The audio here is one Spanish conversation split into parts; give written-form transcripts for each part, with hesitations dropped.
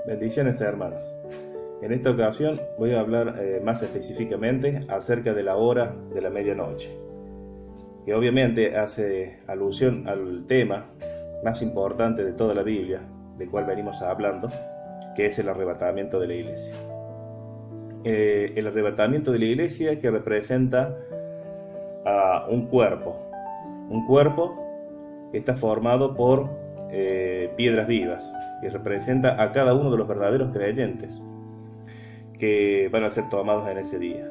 Bendiciones, hermanos. En esta ocasión voy a hablar más específicamente acerca de la hora de la medianoche, que obviamente hace alusión al tema más importante de toda la Biblia, del cual venimos hablando, que es el arrebatamiento de la iglesia. El arrebatamiento de la iglesia, que representa a un cuerpo que está formado por piedras vivas, que representa a cada uno de los verdaderos creyentes que van a ser tomados en ese día.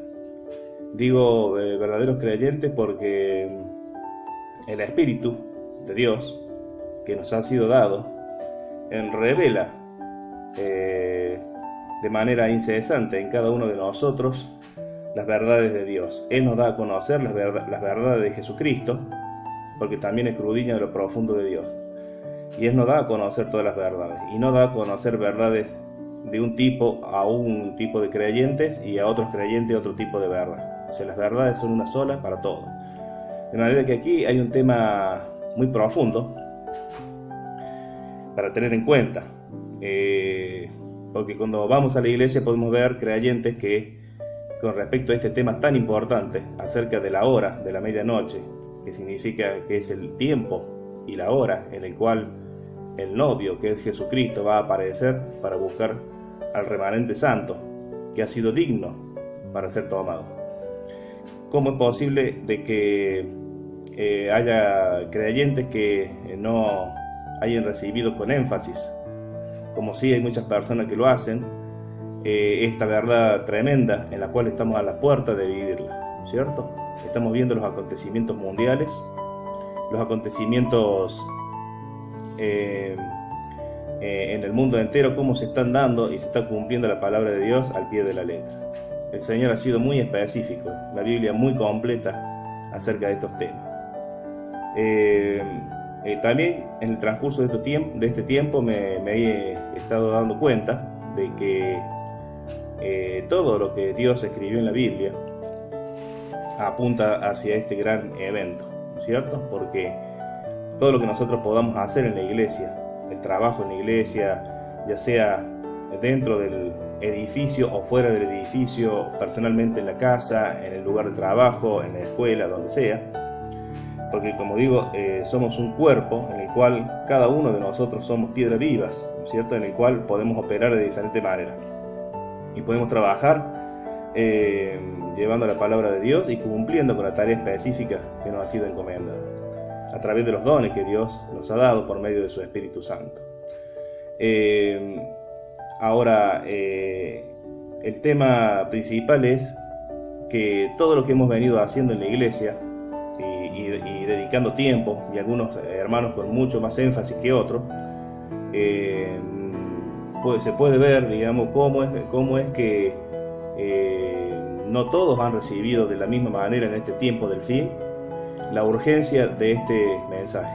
Digo verdaderos creyentes porque el Espíritu de Dios que nos ha sido dado revela de manera incesante en cada uno de nosotros las verdades de Dios. Él nos da a conocer las verdades de Jesucristo, porque también escudriña de lo profundo de Dios. Y Él nos da a conocer todas las verdades, y nos da a conocer verdades de un tipo a un tipo de creyentes, y a otros creyentes otro tipo de verdad. O sea, las verdades son una sola para todos. De manera que aquí hay un tema muy profundo para tener en cuenta, porque cuando vamos a la iglesia podemos ver creyentes que, con respecto a este tema tan importante acerca de la hora de la medianoche, que significa que es el tiempo y la hora en el cual el novio, que es Jesucristo, va a aparecer para buscar al remanente santo que ha sido digno para ser tomado. ¿Cómo es posible de que haya creyentes que no hayan recibido con énfasis, como sí hay muchas personas que lo hacen, esta verdad tremenda en la cual estamos a la puerta de vivirla, ¿cierto? Estamos viendo los acontecimientos mundiales, los acontecimientos en el mundo entero, cómo se están dando y se está cumpliendo la palabra de Dios al pie de la letra. El Señor ha sido muy específico, la Biblia muy completa acerca de estos temas. También en el transcurso de este tiempo me he estado dando cuenta de que todo lo que Dios escribió en la Biblia apunta hacia este gran evento, ¿cierto? Porque todo lo que nosotros podamos hacer en la iglesia, el trabajo en la iglesia, ya sea dentro del edificio o fuera del edificio, personalmente en la casa, en el lugar de trabajo, en la escuela, donde sea, porque como digo, somos un cuerpo en el cual cada uno de nosotros somos piedras vivas, ¿cierto? En el cual podemos operar de diferente manera y podemos trabajar llevando la palabra de Dios y cumpliendo con la tarea específica que nos ha sido encomendada a través de los dones que Dios nos ha dado por medio de su Espíritu Santo. Ahora, el tema principal es que todo lo que hemos venido haciendo en la iglesia y dedicando tiempo, y algunos hermanos con mucho más énfasis que otros, se puede ver, digamos, cómo es que no todos han recibido de la misma manera en este tiempo del fin la urgencia de este mensaje,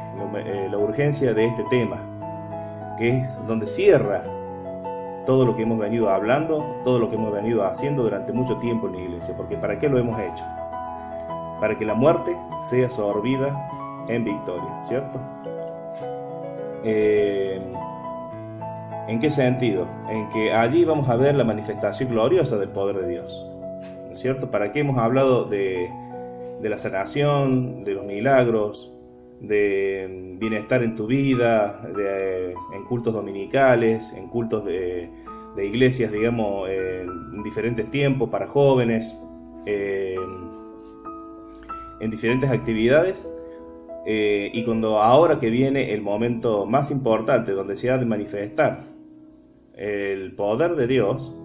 la urgencia de este tema, que es donde cierra todo lo que hemos venido hablando, todo lo que hemos venido haciendo durante mucho tiempo en la iglesia. Porque ¿para qué lo hemos hecho? Para que la muerte sea absorbida en victoria, ¿cierto? ¿En qué sentido? En que allí vamos a ver la manifestación gloriosa del poder de Dios, ¿no es cierto? ¿Para qué hemos hablado de la sanación, de los milagros, de bienestar en tu vida, en cultos dominicales, en cultos de iglesias, digamos, en diferentes tiempos para jóvenes, en diferentes actividades? Y ahora que viene el momento más importante, donde se ha de manifestar el poder de Dios,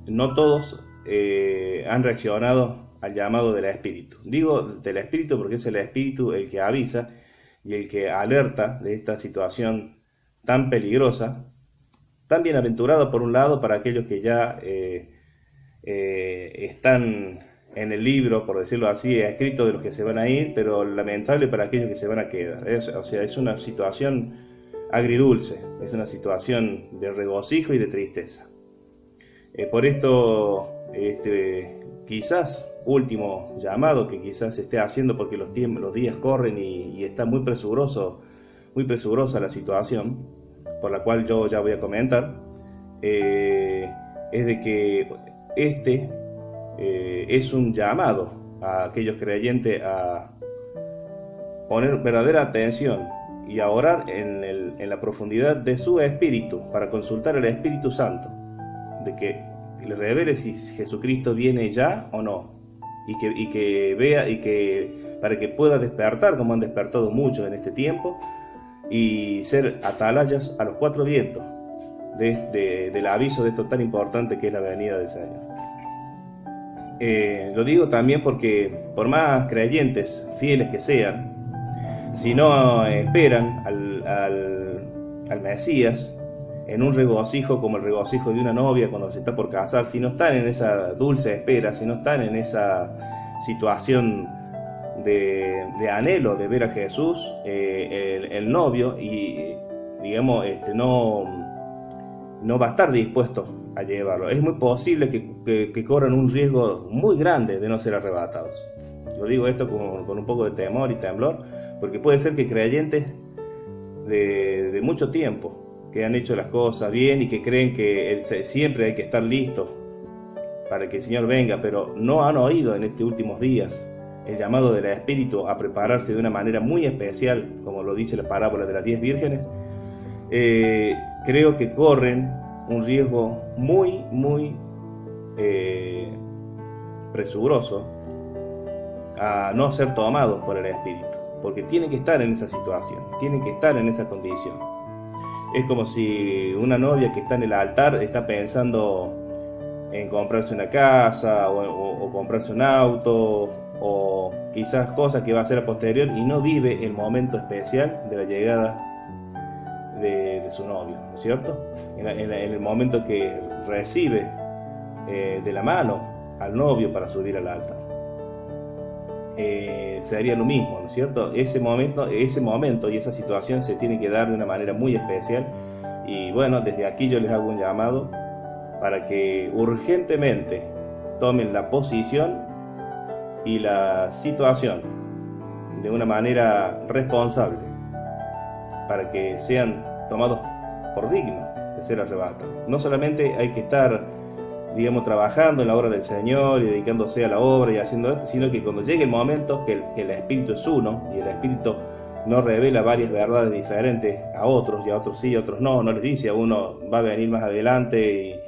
no todos han reaccionado al llamado del Espíritu. Digo del Espíritu porque es el Espíritu el que avisa y el que alerta de esta situación tan peligrosa, tan bienaventurada por un lado para aquellos que ya están en el libro, por decirlo así, escrito de los que se van a ir, pero lamentable para aquellos que se van a quedar. O sea, es una situación agridulce, es una situación de regocijo y de tristeza. Por esto este quizás último llamado que quizás esté haciendo, porque los días corren y está muy presurosa la situación, por la cual yo ya voy a comentar, es de que es un llamado a aquellos creyentes a poner verdadera atención y a orar en la profundidad de su espíritu, para consultar al Espíritu Santo, de que le revele si Jesucristo viene ya o no, y que vea, para que pueda despertar como han despertado muchos en este tiempo, y ser atalayas a los cuatro vientos del aviso de esto tan importante que es la venida del Señor. Lo digo también porque por más creyentes fieles que sean, si no esperan al Mesías en un regocijo como el regocijo de una novia cuando se está por casar, si no están en esa dulce espera, si no están en esa situación de anhelo de ver a Jesús, el novio, y digamos, no va a estar dispuesto a llevarlo. Es muy posible que corran un riesgo muy grande de no ser arrebatados. Yo digo esto con un poco de temor y temblor, porque puede ser que creyentes de mucho tiempo, que han hecho las cosas bien y que creen que siempre hay que estar listo para que el Señor venga, pero no han oído en estos últimos días el llamado del Espíritu a prepararse de una manera muy especial, como lo dice la parábola de las 10 vírgenes. Creo que corren un riesgo muy presuroso a no ser tomados por el Espíritu, porque tienen que estar en esa situación, tienen que estar en esa condición. Es como si una novia que está en el altar está pensando en comprarse una casa o comprarse un auto, o quizás cosas que va a hacer a posterior, y no vive el momento especial de la llegada de su novio, ¿no es cierto? En el momento que recibe de la mano al novio para subir al altar. Sería lo mismo, ¿no es cierto? Ese momento y esa situación se tiene que dar de una manera muy especial, y bueno, desde aquí yo les hago un llamado para que urgentemente tomen la posición y la situación de una manera responsable, para que sean tomados por dignos de ser arrebatados. No solamente hay que estar, digamos, trabajando en la obra del Señor y dedicándose a la obra y haciendo esto, sino que cuando llegue el momento que el Espíritu es uno, y el Espíritu no revela varias verdades diferentes a otros, y a otros sí, a otros no les dice a uno va a venir más adelante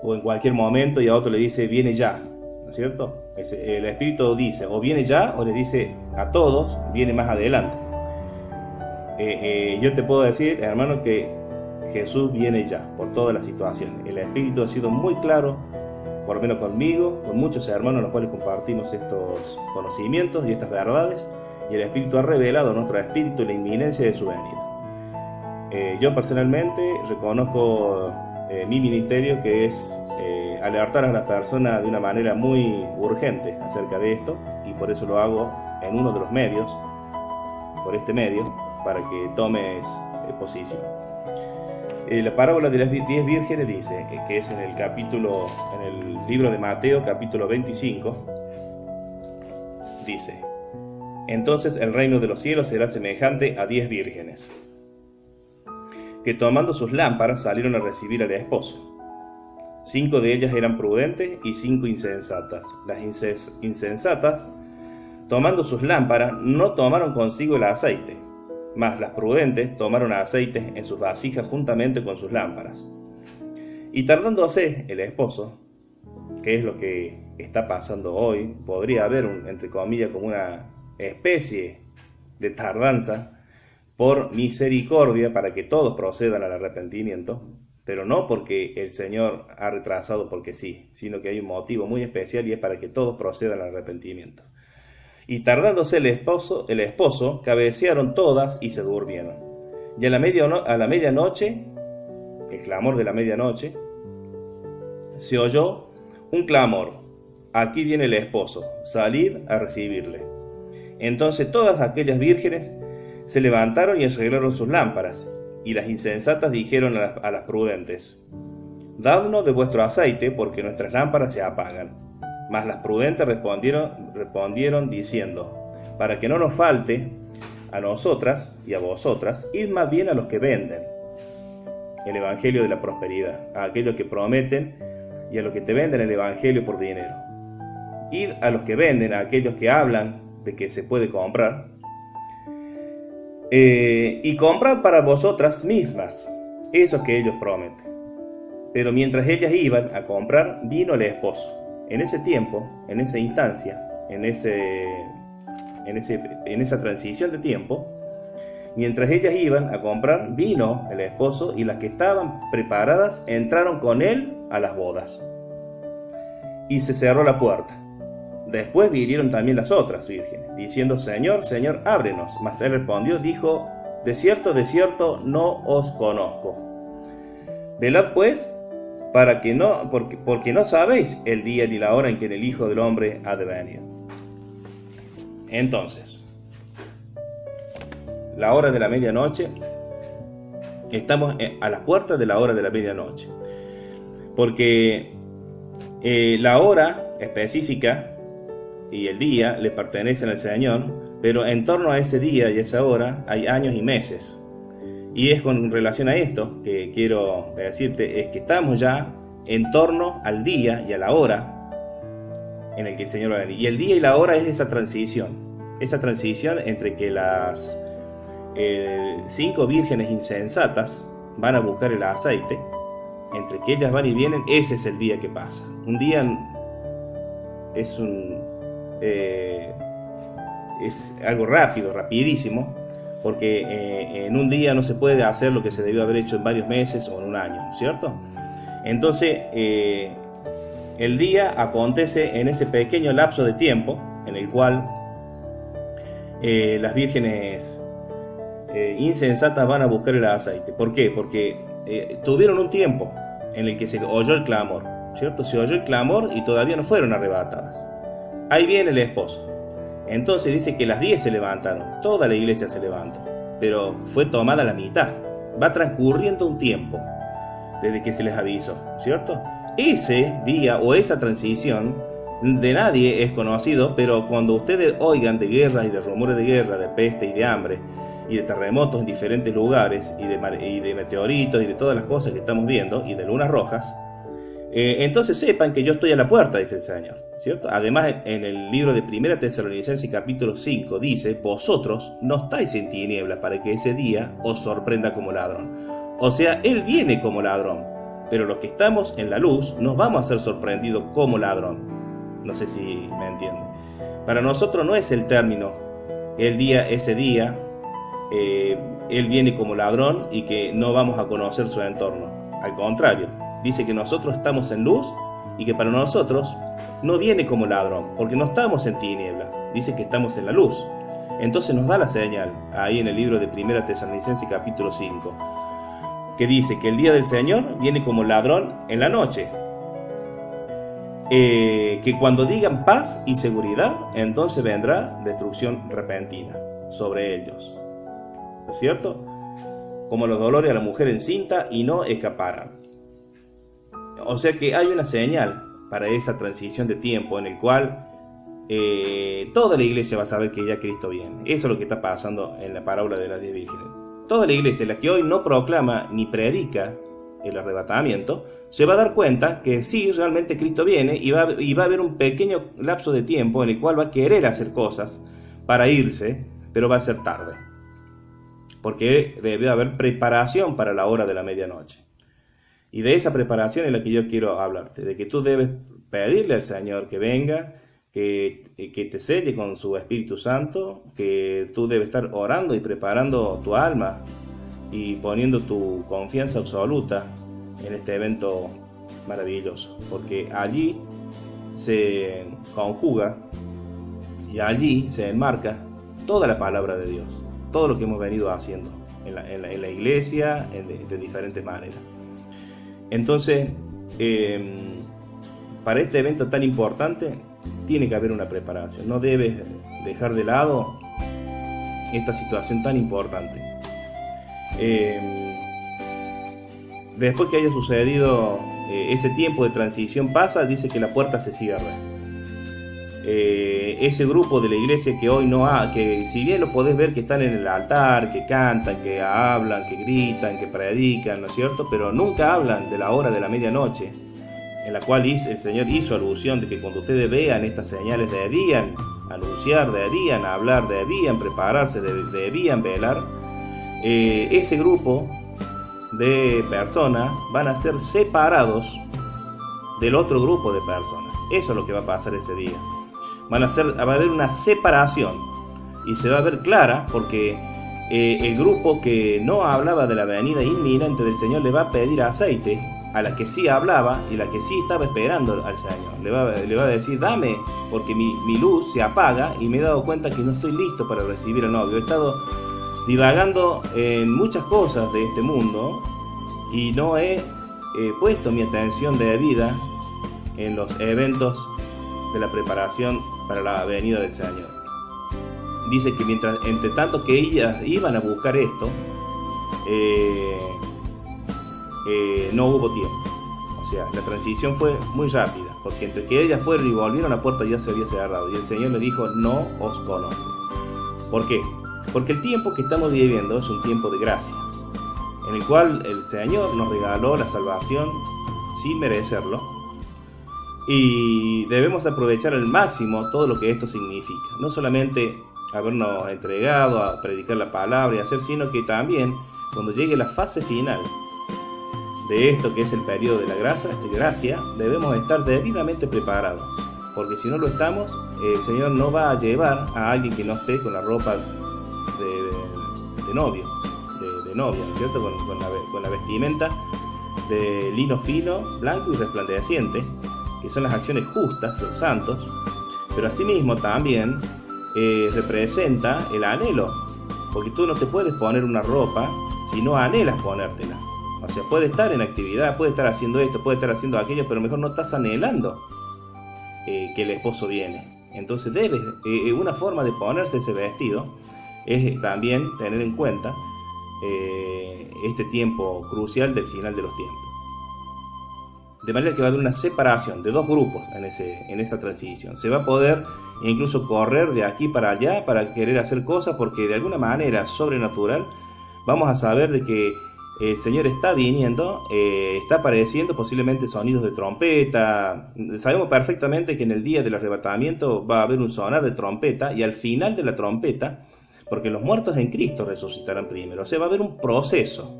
o en cualquier momento, y a otro le dice viene ya, ¿no es cierto? El Espíritu dice o viene ya, o les dice a todos viene más adelante. Yo te puedo decir, hermano, que Jesús viene ya por toda la situación. El Espíritu ha sido muy claro, por lo menos conmigo, con muchos hermanos los cuales compartimos estos conocimientos y estas verdades, y el Espíritu ha revelado a nuestro espíritu la inminencia de su venida. Yo personalmente reconozco mi ministerio, que es alertar a las personas de una manera muy urgente acerca de esto, y por eso lo hago en uno de los medios, por este medio, para que tomes posición. La parábola de las 10 vírgenes dice, que es en el libro de Mateo, capítulo 25, dice: entonces el reino de los cielos será semejante a 10 vírgenes, que tomando sus lámparas salieron a recibir al esposo. 5 de ellas eran prudentes y 5 insensatas. Las insensatas, tomando sus lámparas, no tomaron consigo el aceite, mas las prudentes tomaron aceite en sus vasijas juntamente con sus lámparas. Y tardándose el esposo, que es lo que está pasando hoy, podría haber entre comillas como una especie de tardanza por misericordia, para que todos procedan al arrepentimiento, pero no porque el Señor ha retrasado porque sí, sino que hay un motivo muy especial, y es para que todos procedan al arrepentimiento. Y tardándose el esposo, cabecearon todas y se durmieron. Y a la medianoche, el clamor de la medianoche, se oyó un clamor: aquí viene el esposo, salid a recibirle. Entonces todas aquellas vírgenes se levantaron y arreglaron sus lámparas. Y las insensatas dijeron a las prudentes: dadnos de vuestro aceite, porque nuestras lámparas se apagan. Mas las prudentes respondieron diciendo, para que no nos falte a nosotras y a vosotras, id más bien a los que venden el evangelio de la prosperidad, a aquellos que prometen y a los que te venden el evangelio por dinero. Id a los que venden, a aquellos que hablan de que se puede comprar, y comprad para vosotras mismas esos que ellos prometen. Pero mientras ellas iban a comprar, vino el esposo. En ese tiempo, en esa instancia, en esa transición de tiempo, mientras ellas iban a comprar, vino el esposo, y las que estaban preparadas entraron con él a las bodas. Y se cerró la puerta. Después vinieron también las otras vírgenes, diciendo, Señor, Señor, ábrenos. Mas él respondió, dijo, de cierto, no os conozco. Velad pues, porque no sabéis el día ni la hora en que el Hijo del Hombre ha de venir. Entonces, la hora de la medianoche, estamos a las puertas de la hora de la medianoche, porque la hora específica y el día le pertenecen al Señor, pero en torno a ese día y esa hora hay años y meses. Y es con relación a esto que quiero decirte, es que estamos ya en torno al día y a la hora en el que el Señor va a venir. Y el día y la hora es esa transición entre que las 5 vírgenes insensatas van a buscar el aceite, entre que ellas van y vienen, ese es el día que pasa. Un día es algo rápido, rapidísimo, porque en un día no se puede hacer lo que se debió haber hecho en varios meses o en un año, ¿cierto? Entonces, el día acontece en ese pequeño lapso de tiempo en el cual las vírgenes insensatas van a buscar el aceite. ¿Por qué? Porque tuvieron un tiempo en el que se oyó el clamor, ¿cierto? Se oyó el clamor y todavía no fueron arrebatadas. Ahí viene el esposo. Entonces dice que las 10 se levantaron, toda la iglesia se levantó, pero fue tomada la mitad. Va transcurriendo un tiempo desde que se les avisó, ¿cierto? Ese día o esa transición de nadie es conocido, pero cuando ustedes oigan de guerras y de rumores de guerra, de peste y de hambre y de terremotos en diferentes lugares y de meteoritos y de todas las cosas que estamos viendo y de lunas rojas, entonces sepan que yo estoy a la puerta, dice el Señor, ¿cierto? Además, en el libro de 1 Tesalonicenses capítulo 5 dice, vosotros no estáis en tinieblas para que ese día os sorprenda como ladrón. O sea, Él viene como ladrón, pero los que estamos en la luz nos vamos a ser sorprendidos como ladrón. No sé si me entienden. Para nosotros no es el término, ese día, Él viene como ladrón y que no vamos a conocer su entorno. Al contrario, dice que nosotros estamos en luz y que para nosotros no viene como ladrón, porque no estamos en tiniebla, dice que estamos en la luz. Entonces nos da la señal, ahí en el libro de 1 Tesalonicenses capítulo 5, que dice que el día del Señor viene como ladrón en la noche. Que cuando digan paz y seguridad, entonces vendrá destrucción repentina sobre ellos. ¿No es cierto? Como los dolores a la mujer encinta y no escaparán. O sea que hay una señal para esa transición de tiempo en el cual toda la iglesia va a saber que ya Cristo viene. Eso es lo que está pasando en la parábola de las 10 vírgenes. Toda la iglesia, la que hoy no proclama ni predica el arrebatamiento, se va a dar cuenta que sí, realmente Cristo viene y va a haber un pequeño lapso de tiempo en el cual va a querer hacer cosas para irse, pero va a ser tarde. Porque debe haber preparación para la hora de la medianoche. Y de esa preparación es la que yo quiero hablarte, de que tú debes pedirle al Señor que venga, que te selle con su Espíritu Santo, que tú debes estar orando y preparando tu alma y poniendo tu confianza absoluta en este evento maravilloso, porque allí se conjuga y allí se enmarca toda la palabra de Dios, todo lo que hemos venido haciendo en la iglesia de diferentes maneras. Entonces, para este evento tan importante, tiene que haber una preparación. No debes dejar de lado esta situación tan importante. Después que haya sucedido ese tiempo de transición pasa, dice que la puerta se cierra. Ese grupo de la iglesia que hoy no ha, que si bien lo podés ver que están en el altar, que cantan, que hablan, que gritan, que predican, ¿no es cierto? Pero nunca hablan de la hora de la medianoche, en la cual el Señor hizo alusión de que cuando ustedes vean estas señales debían anunciar, debían hablar, debían prepararse, debían velar. Ese grupo de personas van a ser separados del otro grupo de personas. Eso es lo que va a pasar ese día. Va a haber una separación y se va a ver clara, porque el grupo que no hablaba de la venida inminente del Señor le va a pedir aceite a la que sí hablaba y la que sí estaba esperando al Señor. Le va a decir: dame, porque mi luz se apaga y me he dado cuenta que no estoy listo para recibir al novio. He estado divagando en muchas cosas de este mundo y no he puesto mi atención debida en los eventos de la preparación para la venida del Señor. Dice que entre tanto que ellas iban a buscar esto, no hubo tiempo. O sea, la transición fue muy rápida, porque entre que ellas fueron y volvieron, la puerta ya se había cerrado y el Señor le dijo: no os conozco. ¿Por qué? Porque el tiempo que estamos viviendo es un tiempo de gracia, en el cual el Señor nos regaló la salvación sin merecerlo, y debemos aprovechar al máximo todo lo que esto significa. No solamente habernos entregado a predicar la palabra y hacer, sino que también cuando llegue la fase final de esto, que es el periodo de la gracia, debemos estar debidamente preparados, porque si no lo estamos, el Señor no va a llevar a alguien que no esté con la ropa de novio, de novia, ¿cierto? Con la vestimenta de lino fino, blanco y resplandeciente, que son las acciones justas de los santos, pero asimismo también representa el anhelo, porque tú no te puedes poner una ropa si no anhelas ponértela. O sea, puede estar en actividad, puede estar haciendo esto, puede estar haciendo aquello, pero mejor no estás anhelando que el esposo viene. Entonces una forma de ponerse ese vestido es también tener en cuenta este tiempo crucial del final de los tiempos. De manera que va a haber una separación de dos grupos en esa transición. Se va a poder incluso correr de aquí para allá para querer hacer cosas, porque de alguna manera sobrenatural vamos a saber de que el Señor está viniendo, está apareciendo posiblemente sonidos de trompeta. Sabemos perfectamente que en el día del arrebatamiento va a haber un sonar de trompeta, y al final de la trompeta, porque los muertos en Cristo resucitarán primero, o sea, va a haber un proceso.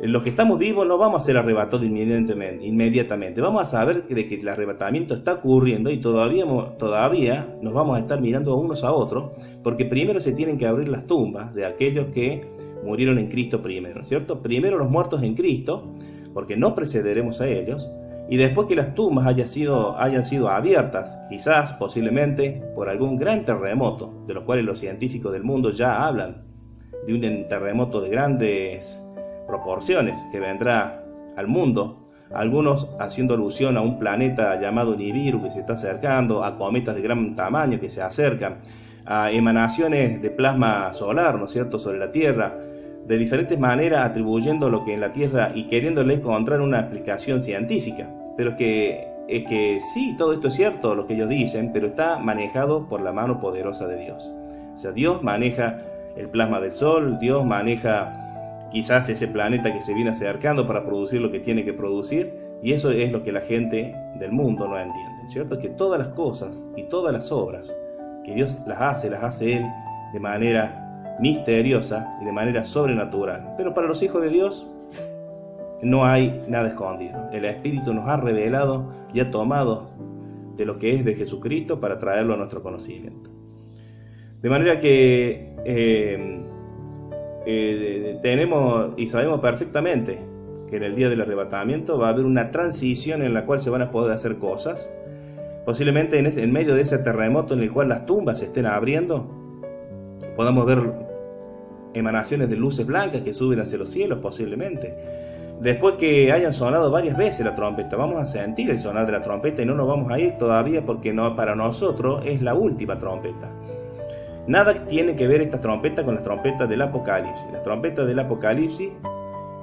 Los que estamos vivos no vamos a ser arrebatados inmediatamente. Vamos a saber de que el arrebatamiento está ocurriendo y todavía nos vamos a estar mirando unos a otros, porque primero se tienen que abrir las tumbas de aquellos que murieron en Cristo primero, ¿cierto? Primero los muertos en Cristo, porque no precederemos a ellos, y después que las tumbas hayan sido abiertas, quizás, posiblemente, por algún gran terremoto, de los cuales los científicos del mundo ya hablan, de un terremoto de grandes proporciones que vendrá al mundo, algunos haciendo alusión a un planeta llamado Nibiru que se está acercando, a cometas de gran tamaño que se acercan, a emanaciones de plasma solar, ¿no es cierto?, sobre la Tierra, de diferentes maneras atribuyendo lo que en la Tierra y queriéndole encontrar una explicación científica. Pero es que sí, todo esto es cierto, lo que ellos dicen, pero está manejado por la mano poderosa de Dios. O sea, Dios maneja el plasma del Sol, Dios maneja quizás ese planeta que se viene acercando para producir lo que tiene que producir, y eso es lo que la gente del mundo no entiende, ¿cierto? Que todas las cosas y todas las obras que Dios las hace Él de manera misteriosa y de manera sobrenatural. Pero para los hijos de Dios no hay nada escondido. El Espíritu nos ha revelado y ha tomado de lo que es de Jesucristo para traerlo a nuestro conocimiento. De manera que tenemos y sabemos perfectamente que en el día del arrebatamiento va a haber una transición en la cual se van a poder hacer cosas. Posiblemente en medio de ese terremoto en el cual las tumbas se estén abriendo, podamos ver emanaciones de luces blancas que suben hacia los cielos, posiblemente. Después que hayan sonado varias veces la trompeta, vamos a sentir el sonar de la trompeta y no nos vamos a ir todavía, porque no, para nosotros es la última trompeta. Nada tiene que ver esta trompeta con las trompetas del Apocalipsis. Las trompetas del Apocalipsis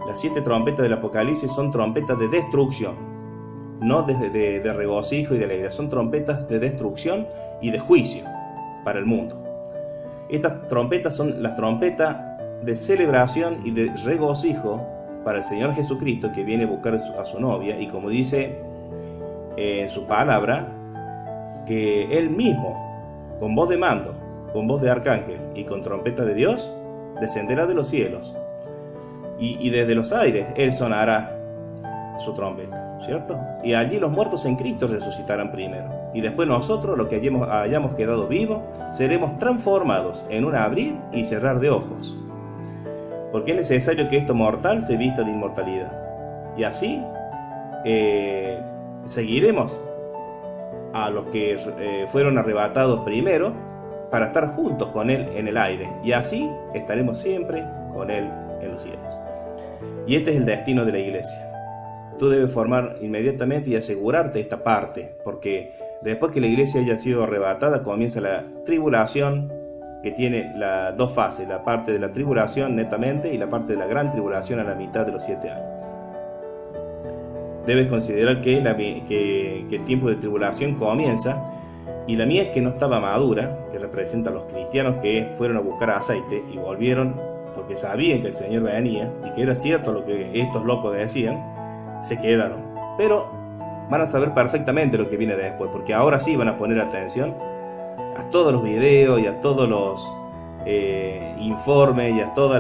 Las 7 trompetas del Apocalipsis son trompetas de destrucción, no de regocijo y de alegría, son trompetas de destrucción y de juicio para el mundo. Estas trompetas son las trompetas de celebración y de regocijo para el Señor Jesucristo, que viene a buscar a su novia, y como dice en su palabra, que Él mismo, con voz de mando, con voz de arcángel y con trompeta de Dios, descenderá de los cielos, y desde los aires Él sonará su trompeta, ¿cierto? Y allí los muertos en Cristo resucitarán primero, y después nosotros, los que hayamos quedado vivos, seremos transformados en un abrir y cerrar de ojos, porque es necesario que esto mortal se vista de inmortalidad, y así seguiremos a los que fueron arrebatados primero para estar juntos con Él en el aire, y así estaremos siempre con Él en los cielos. Y este es el destino de la iglesia. Tú debes formar inmediatamente y asegurarte esta parte, porque después que la iglesia haya sido arrebatada, comienza la tribulación, que tiene las dos fases, la parte de la tribulación netamente y la parte de la gran tribulación a la mitad de los 7 años. Debes considerar que el tiempo de tribulación comienza, y la mies que no estaba madura, que representa a los cristianos que fueron a buscar aceite y volvieron porque sabían que el Señor venía y que era cierto lo que estos locos decían, se quedaron. Pero van a saber perfectamente lo que viene después, porque ahora sí van a poner atención a todos los videos y a todos los informes y a todo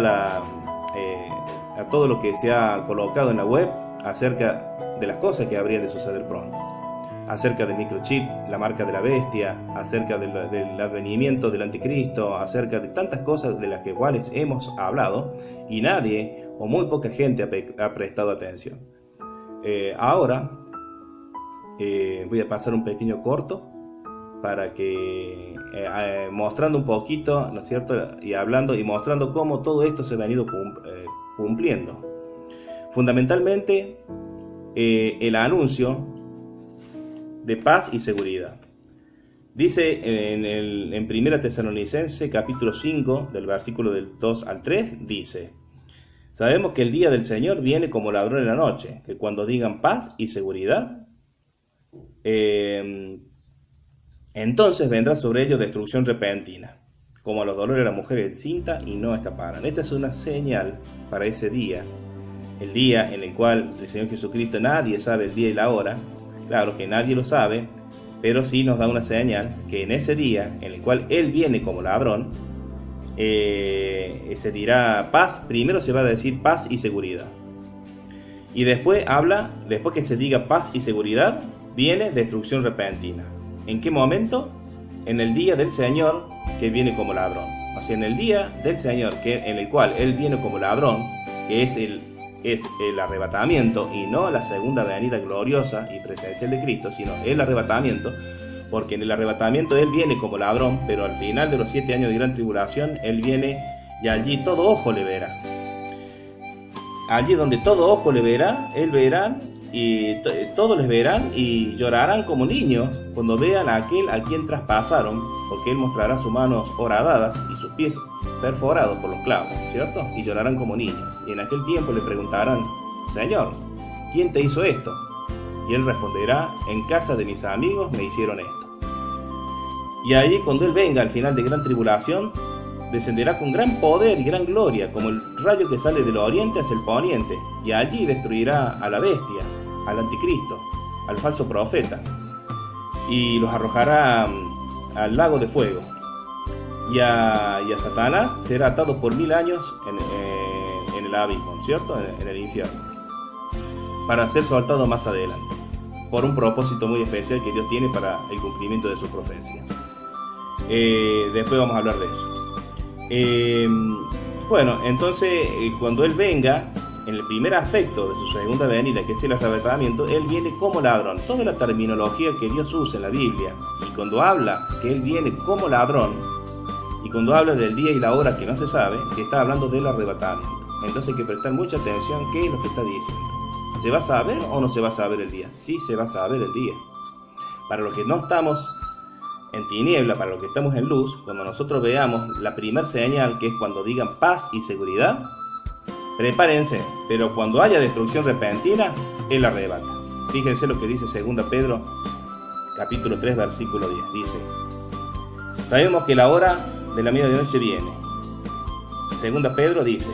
lo que se ha colocado en la web acerca de las cosas que habrían de suceder pronto, acerca del microchip, la marca de la bestia, acerca del advenimiento del anticristo, acerca de tantas cosas de las cuales hemos hablado y nadie o muy poca gente ha prestado atención. Ahora voy a pasar un pequeño corto para que mostrando un poquito, ¿no es cierto?, y hablando y mostrando cómo todo esto se ha venido cumpliendo. Fundamentalmente el anuncio de paz y seguridad. Dice en 1 Tesalonicenses capítulo 5 del versículo del 2 al 3, dice: sabemos que el día del Señor viene como ladrón en la noche, que cuando digan paz y seguridad, entonces vendrá sobre ellos destrucción repentina, como a los dolores de la mujer encinta, y no escaparán. Esta es una señal para ese día, el día en el cual el Señor Jesucristo, nadie sabe el día y la hora. Claro que nadie lo sabe, pero sí nos da una señal que en ese día en el cual Él viene como ladrón, se dirá paz. Primero se va a decir paz y seguridad, y después que se diga paz y seguridad, viene destrucción repentina. ¿En qué momento? En el día del Señor que viene como ladrón. O sea, en el día del Señor en el cual Él viene como ladrón, que es el arrebatamiento, y no la segunda venida gloriosa y presencial de Cristo, sino el arrebatamiento, porque en el arrebatamiento Él viene como ladrón, pero al final de los 7 años de gran tribulación Él viene, y allí todo ojo le verá. Allí donde todo ojo le verá, Él verá, y todos les verán y llorarán como niños cuando vean a aquel a quien traspasaron, porque Él mostrará sus manos horadadas y sus pies perforados por los clavos, ¿cierto? Y llorarán como niños. Y en aquel tiempo le preguntarán: Señor, ¿quién te hizo esto? Y Él responderá: en casa de mis amigos me hicieron esto. Y allí, cuando Él venga al final de gran tribulación, descenderá con gran poder y gran gloria, como el rayo que sale del oriente hacia el poniente, y allí destruirá a la bestia, al anticristo, al falso profeta, y los arrojará al lago de fuego. Y a Satanás será atado por 1000 años en el abismo, ¿cierto?, en el infierno, para ser soltado más adelante, por un propósito muy especial que Dios tiene para el cumplimiento de su profecía. Después vamos a hablar de eso. Bueno, entonces cuando Él venga, en el primer aspecto de su segunda venida, que es el arrebatamiento, Él viene como ladrón. Toda la terminología que Dios usa en la Biblia, y cuando habla que Él viene como ladrón, y cuando habla del día y la hora que no se sabe, se está hablando del arrebatamiento. Entonces hay que prestar mucha atención qué es lo que está diciendo. ¿Se va a saber o no se va a saber el día? Sí, se va a saber el día. Para los que no estamos en tiniebla, para los que estamos en luz, cuando nosotros veamos la primer señal, que es cuando digan paz y seguridad, prepárense, pero cuando haya destrucción repentina, Él arrebata. Fíjense lo que dice 2 Pedro, capítulo 3, versículo 10. Dice: sabemos que la hora de la medianoche viene. 2 Pedro dice,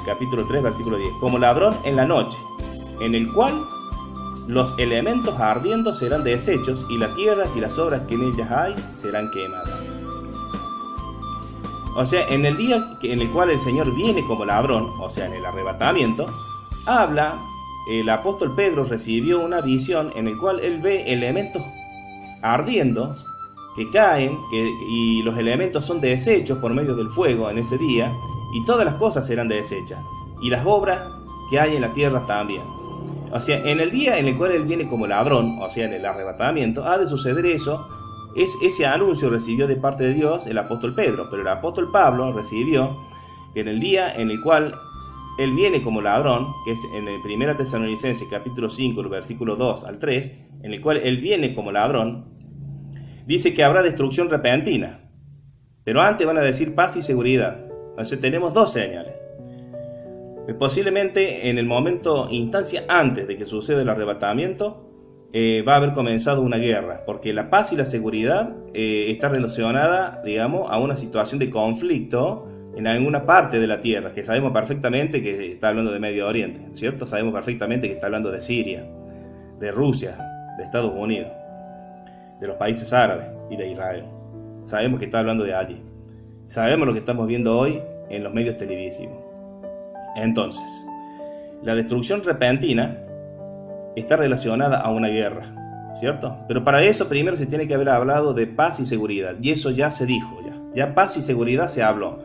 capítulo 3, versículo 10, como ladrón en la noche, en el cual los elementos ardiendo serán deshechos, y las tierras y las obras que en ellas hay serán quemadas. O sea, en el día en el cual el Señor viene como ladrón, o sea, en el arrebatamiento, el apóstol Pedro recibió una visión en el cual él ve elementos ardiendo que caen, y los elementos son deshechos por medio del fuego en ese día, y todas las cosas serán deshechas, y las obras que hay en la tierra también. O sea, en el día en el cual él viene como ladrón, o sea, en el arrebatamiento, ha de suceder eso. Ese anuncio recibió de parte de Dios el apóstol Pedro, pero el apóstol Pablo recibió que en el día en el cual él viene como ladrón, que es en el 1 Tesalonicenses capítulo 5, el versículo 2 al 3, en el cual él viene como ladrón, dice que habrá destrucción repentina, pero antes van a decir paz y seguridad. Entonces tenemos dos señales. Posiblemente en el momento, instancia antes de que suceda el arrebatamiento, va a haber comenzado una guerra, porque la paz y la seguridad está relacionada, digamos, a una situación de conflicto en alguna parte de la tierra, que sabemos perfectamente que está hablando de Medio Oriente, ¿cierto? Sabemos perfectamente que está hablando de Siria, de Rusia, de Estados Unidos, de los países árabes y de Israel. Sabemos que está hablando de allí. Sabemos lo que estamos viendo hoy en los medios televisivos. Entonces, la destrucción repentina está relacionada a una guerra, ¿cierto? Pero para eso primero se tiene que haber hablado de paz y seguridad, y eso ya se dijo, ya paz y seguridad se habló.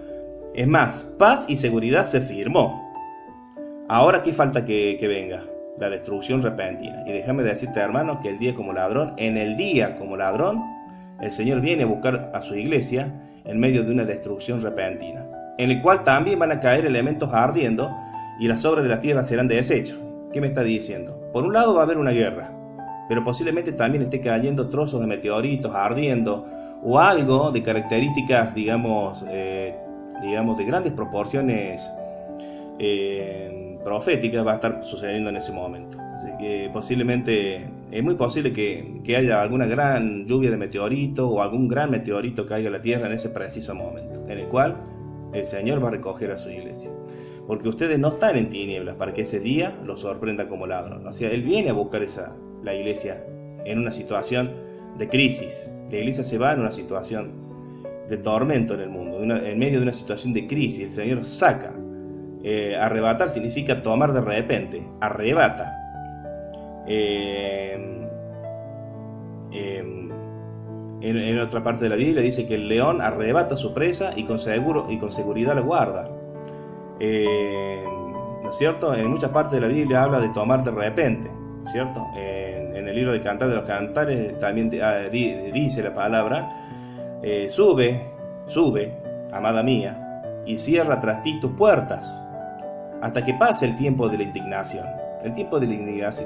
Es más, paz y seguridad se firmó. Ahora, ¿qué falta que venga? La destrucción repentina. Y déjame decirte, hermano, que el día como ladrón, en el día como ladrón, el Señor viene a buscar a su iglesia en medio de una destrucción repentina, en el cual también van a caer elementos ardiendo, y las obras de la tierra serán deshechos. ¿Qué me está diciendo? Por un lado va a haber una guerra, pero posiblemente también esté cayendo trozos de meteoritos ardiendo, o algo de características, digamos, de grandes proporciones proféticas va a estar sucediendo en ese momento. Así que posiblemente, es muy posible que haya alguna gran lluvia de meteoritos, o algún gran meteorito caiga a la tierra en ese preciso momento, en el cual el Señor va a recoger a su iglesia. Porque ustedes no están en tinieblas para que ese día los sorprenda como ladrón. O sea, Él viene a buscar la iglesia en una situación de crisis. La iglesia se va en una situación de tormento en el mundo, en medio de una situación de crisis. El Señor saca. Arrebatar significa tomar de repente. Arrebata. En otra parte de la Biblia dice que el león arrebata su presa y con seguridad la guarda. ¿No es cierto? En muchas partes de la Biblia habla de tomar de repente, ¿cierto? En el libro de Cantar de los Cantares también dice la palabra: sube, amada mía, y cierra tras ti tus puertas, hasta que pase el tiempo de la indignación. El tiempo de la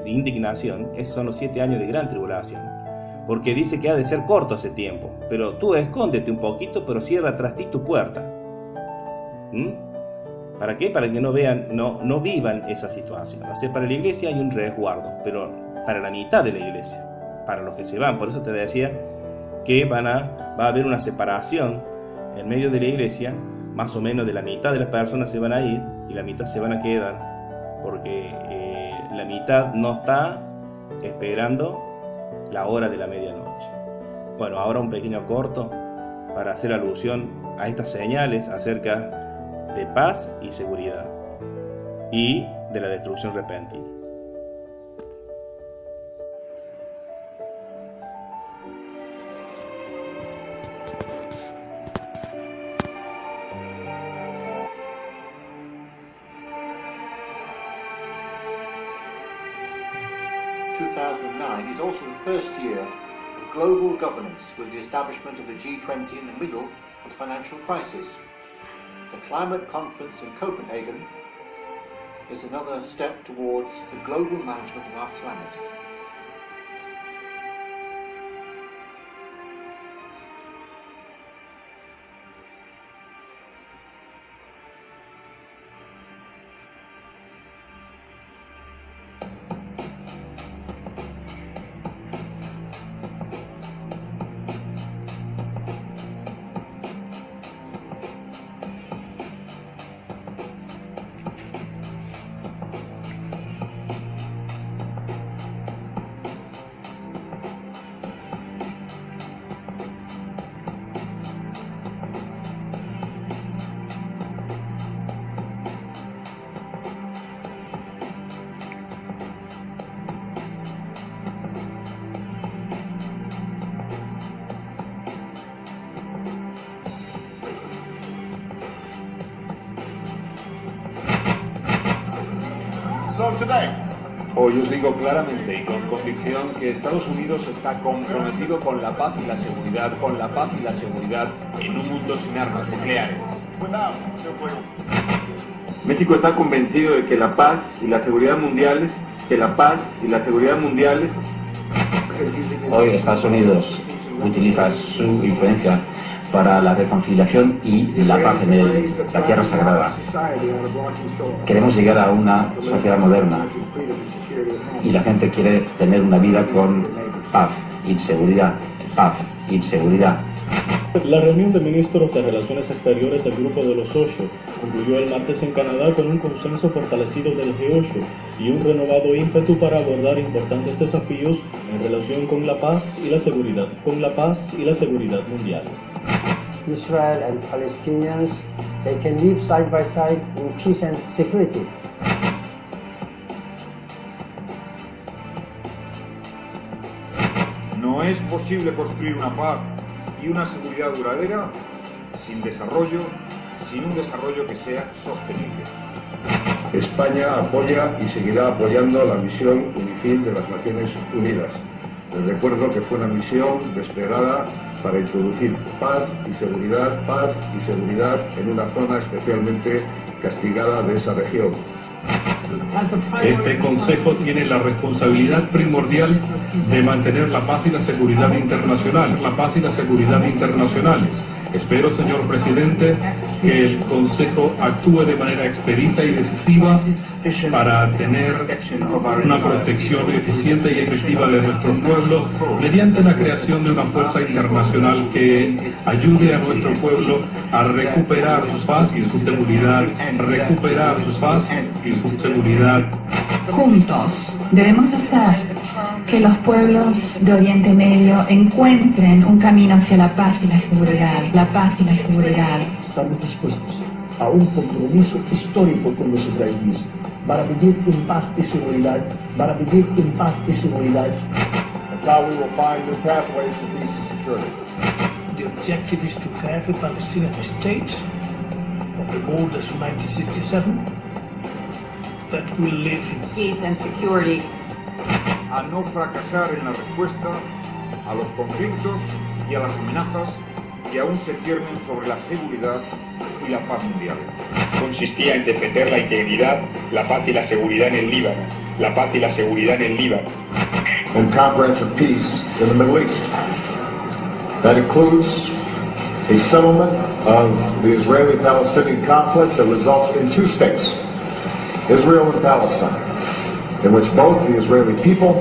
indignación son los 7 años de gran tribulación, porque dice que ha de ser corto ese tiempo, pero tú escóndete un poquito, pero cierra tras ti tu puerta. ¿Para qué? Para que no vean, no vivan esa situación. O sea, para la iglesia hay un resguardo, pero para la mitad de la iglesia, para los que se van. Por eso te decía que va a haber una separación en medio de la iglesia, más o menos de la mitad de las personas se van a ir y la mitad se van a quedar, porque la mitad no está esperando la hora de la medianoche. Bueno, ahora un pequeño corto para hacer alusión a estas señales acerca de paz y seguridad y de la destrucción repentina. Is also the first year of global governance, with the establishment of the G20 in the middle of the financial crisis. The climate conference in Copenhagen is another step towards the global management of our planet. so today, Hoy os digo claramente y con convicción que Estados Unidos está comprometido con la paz y la seguridad, en un mundo sin armas nucleares. without nuclear. México está convencido de que la paz y la seguridad mundiales, Hoy Estados Unidos utiliza su influencia para la reconciliación y la paz en la Tierra Sagrada. Queremos llegar a una sociedad moderna y la gente quiere tener una vida con paz y seguridad. La reunión de ministros de Relaciones Exteriores del Grupo de los Ocho concluyó el martes en Canadá con un consenso fortalecido del G8 y un renovado ímpetu para abordar importantes desafíos en relación con la paz y la seguridad mundial. Israel and Palestinians, they can live side by side in peace and security. No es posible construir una paz y una seguridad duradera sin un desarrollo que sea sostenible. España apoya y seguirá apoyando la misión UNIFIL de las Naciones Unidas. Les recuerdo que fue una misión desplegada para introducir paz y seguridad en una zona especialmente castigada de esa región. Este Consejo tiene la responsabilidad primordial de mantener la paz y la seguridad internacionales. Espero, señor presidente, que el Consejo actúe de manera expedita y decisiva para tener una protección eficiente y efectiva de nuestros pueblos mediante la creación de una fuerza internacional que ayude a nuestro pueblo a recuperar su paz y su seguridad. Juntos debemos hacer que los pueblos de Oriente Medio encuentren un camino hacia la paz y la seguridad. Estamos dispuestos a un compromiso histórico con los israelíes para vivir en paz y seguridad. That's how we will find new pathways to peace and security. The objective is to have a Palestinian state of the borders of 1967 that will live in Peace and security. A no fracasar en la respuesta a los conflictos y a las amenazas que aún se ciernen sobre la seguridad y la paz mundial. Consistía en defender la integridad, la paz y la seguridad en el Líbano. And comprehensive peace in the Middle East. That includes a settlement of the Israeli-Palestinian conflict that results in two states, Israel and Palestine, in which both the Israeli people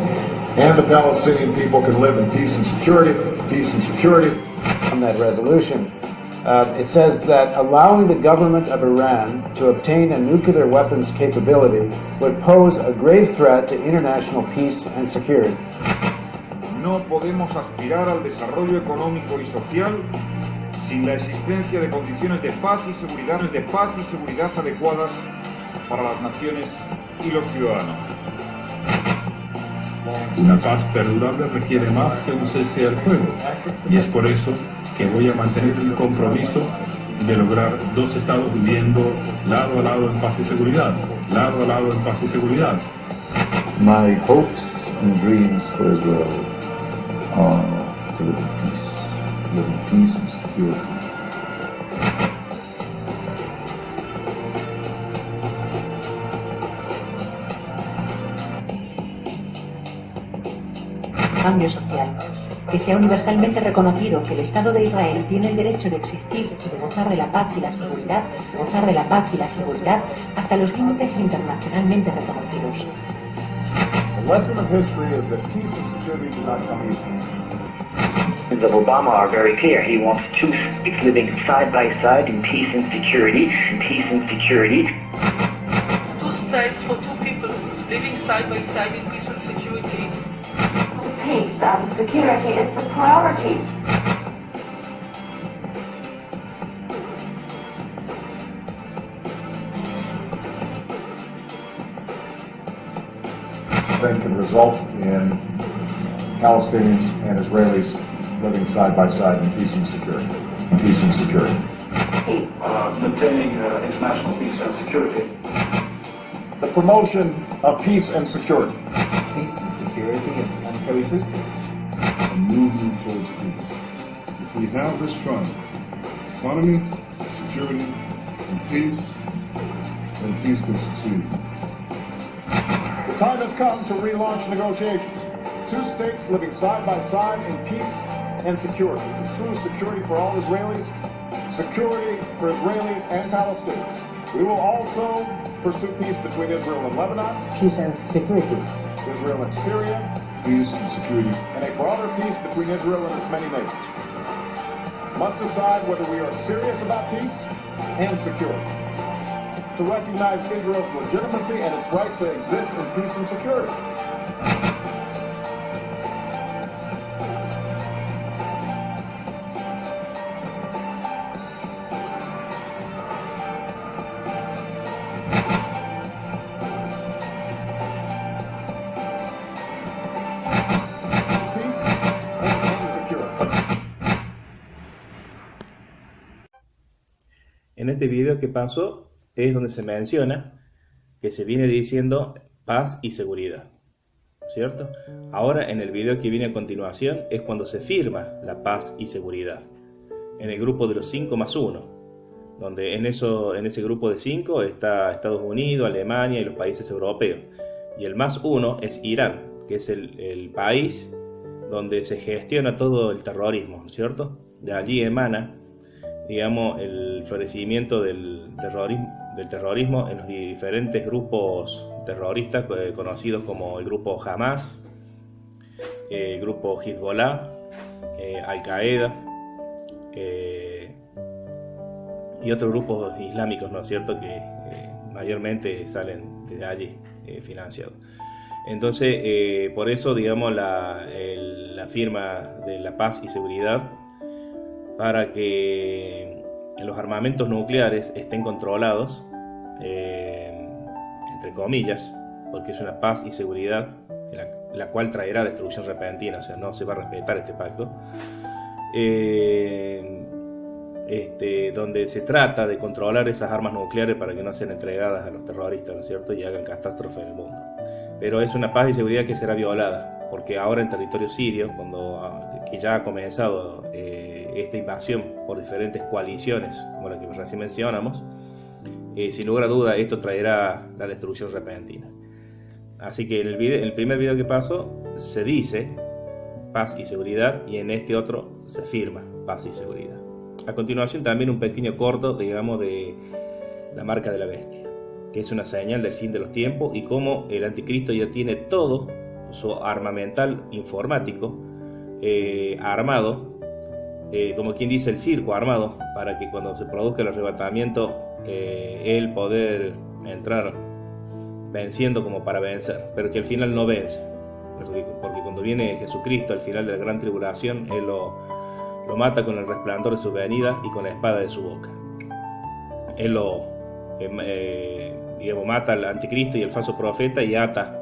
and the Palestinian people can live in peace and security. On that resolution, it says that allowing the government of Iran to obtain a nuclear weapons capability would pose a grave threat to international peace and security. No podemos aspirar al desarrollo económico y social sin la existencia de condiciones de paz y seguridad adecuadas para las naciones y los ciudadanos. Una paz perdurable requiere más que un cese al fuego, y es por eso que voy a mantener el compromiso de lograr dos estados viviendo lado a lado en paz y seguridad. My hopes and dreams for Israel are to live in peace and security. Cambio social. Que sea universalmente reconocido que el Estado de Israel tiene el derecho de existir y de gozar de la paz y la seguridad, hasta los límites internacionalmente reconocidos. The lesson of history is that peace and security do not come easy. The Obama are very clear. He wants two states living side by side in peace and security. Two states for two peoples living side by side in peace and security. Peace and security is the priority. Then can result in Palestinians and Israelis living side by side in peace and security. Maintaining international peace and security. The promotion of peace and security. Peace and security and coexistence. And moving towards peace. If we have this triangle, economy, security, and peace, then peace can succeed. The time has come to relaunch negotiations. Two states living side by side in peace and security. True security for all Israelis, security for Israelis and Palestinians. We will also pursue peace between Israel and Lebanon. Peace and security. Israel and Syria. Peace and security. And a broader peace between Israel and its many neighbors. Must decide whether we are serious about peace and security. To recognize Israel's legitimacy and its right to exist in peace and security. En este video que pasó es donde se menciona que se viene diciendo paz y seguridad, ¿cierto? Ahora en el video que viene a continuación es cuando se firma la paz y seguridad en el grupo de los 5 más 1, donde en ese grupo de 5 está Estados Unidos, Alemania y los países europeos, y el más 1 es Irán, que es el país donde se gestiona todo el terrorismo, ¿cierto? De allí emana, digamos, el florecimiento del terrorismo en los diferentes grupos terroristas conocidos como el grupo Hamas, el grupo Hezbollah, Al-Qaeda y otros grupos islámicos, ¿no es cierto?, que mayormente salen de allí financiados. Entonces, por eso, digamos, la firma de la paz y seguridad para que los armamentos nucleares estén controlados, entre comillas, porque es una paz y seguridad la cual traerá destrucción repentina, o sea, no se va a respetar este pacto, donde se trata de controlar esas armas nucleares para que no sean entregadas a los terroristas, ¿no es cierto?, y hagan catástrofe en el mundo. Pero es una paz y seguridad que será violada, porque ahora en territorio sirio, que ya ha comenzado esta invasión por diferentes coaliciones, como la que recién mencionamos, sin lugar a duda esto traerá la destrucción repentina. Así que en el primer video que pasó se dice paz y seguridad, y en este otro se firma paz y seguridad. A continuación también un pequeño corto, digamos, de la marca de la bestia, que es una señal del fin de los tiempos y cómo el anticristo ya tiene todo su armamental informático armado, como quien dice, el circo armado, para que cuando se produzca el arrebatamiento él poder entrar venciendo como para vencer, pero que al final no vence, porque cuando viene Jesucristo al final de la gran tribulación, él lo mata con el resplandor de su venida y con la espada de su boca. Él digamos, mata al anticristo y al falso profeta y ata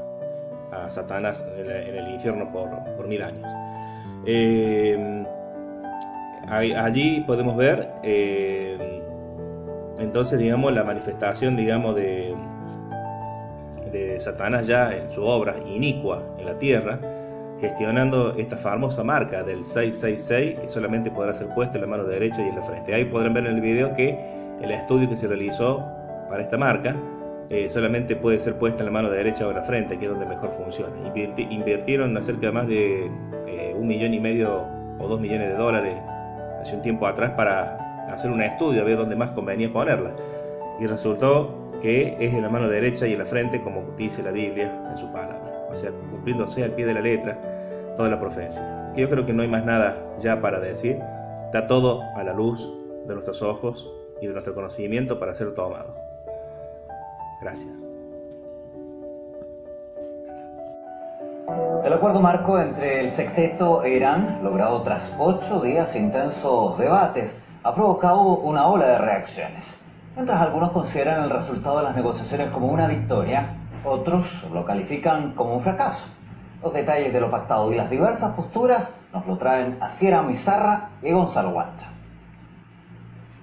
a Satanás en el infierno por 1000 años. Allí podemos ver entonces, digamos, la manifestación, digamos, de Satanás ya en su obra inicua en la tierra, gestionando esta famosa marca del 666, que solamente podrá ser puesta en la mano derecha y en la frente. Ahí podrán ver en el video que el estudio que se realizó para esta marca solamente puede ser puesta en la mano derecha o en la frente, que es donde mejor funciona. Invirtieron cerca de más de $1,5 millones o $2 millones hace un tiempo atrás para hacer un estudio a ver dónde más convenía ponerla, y resultó que es en la mano derecha y en la frente, como dice la Biblia en su palabra, o sea, cumpliéndose al pie de la letra toda la profecía. Yo creo que no hay más nada ya para decir, está todo a la luz de nuestros ojos y de nuestro conocimiento para ser tomado. Gracias. El acuerdo marco entre el sexteto e Irán, logrado tras 8 días de intensos debates, ha provocado una ola de reacciones. Mientras algunos consideran el resultado de las negociaciones como una victoria, otros lo califican como un fracaso. Los detalles de lo pactado y las diversas posturas nos lo traen Asier Amizarra y Gonzalo Guancha.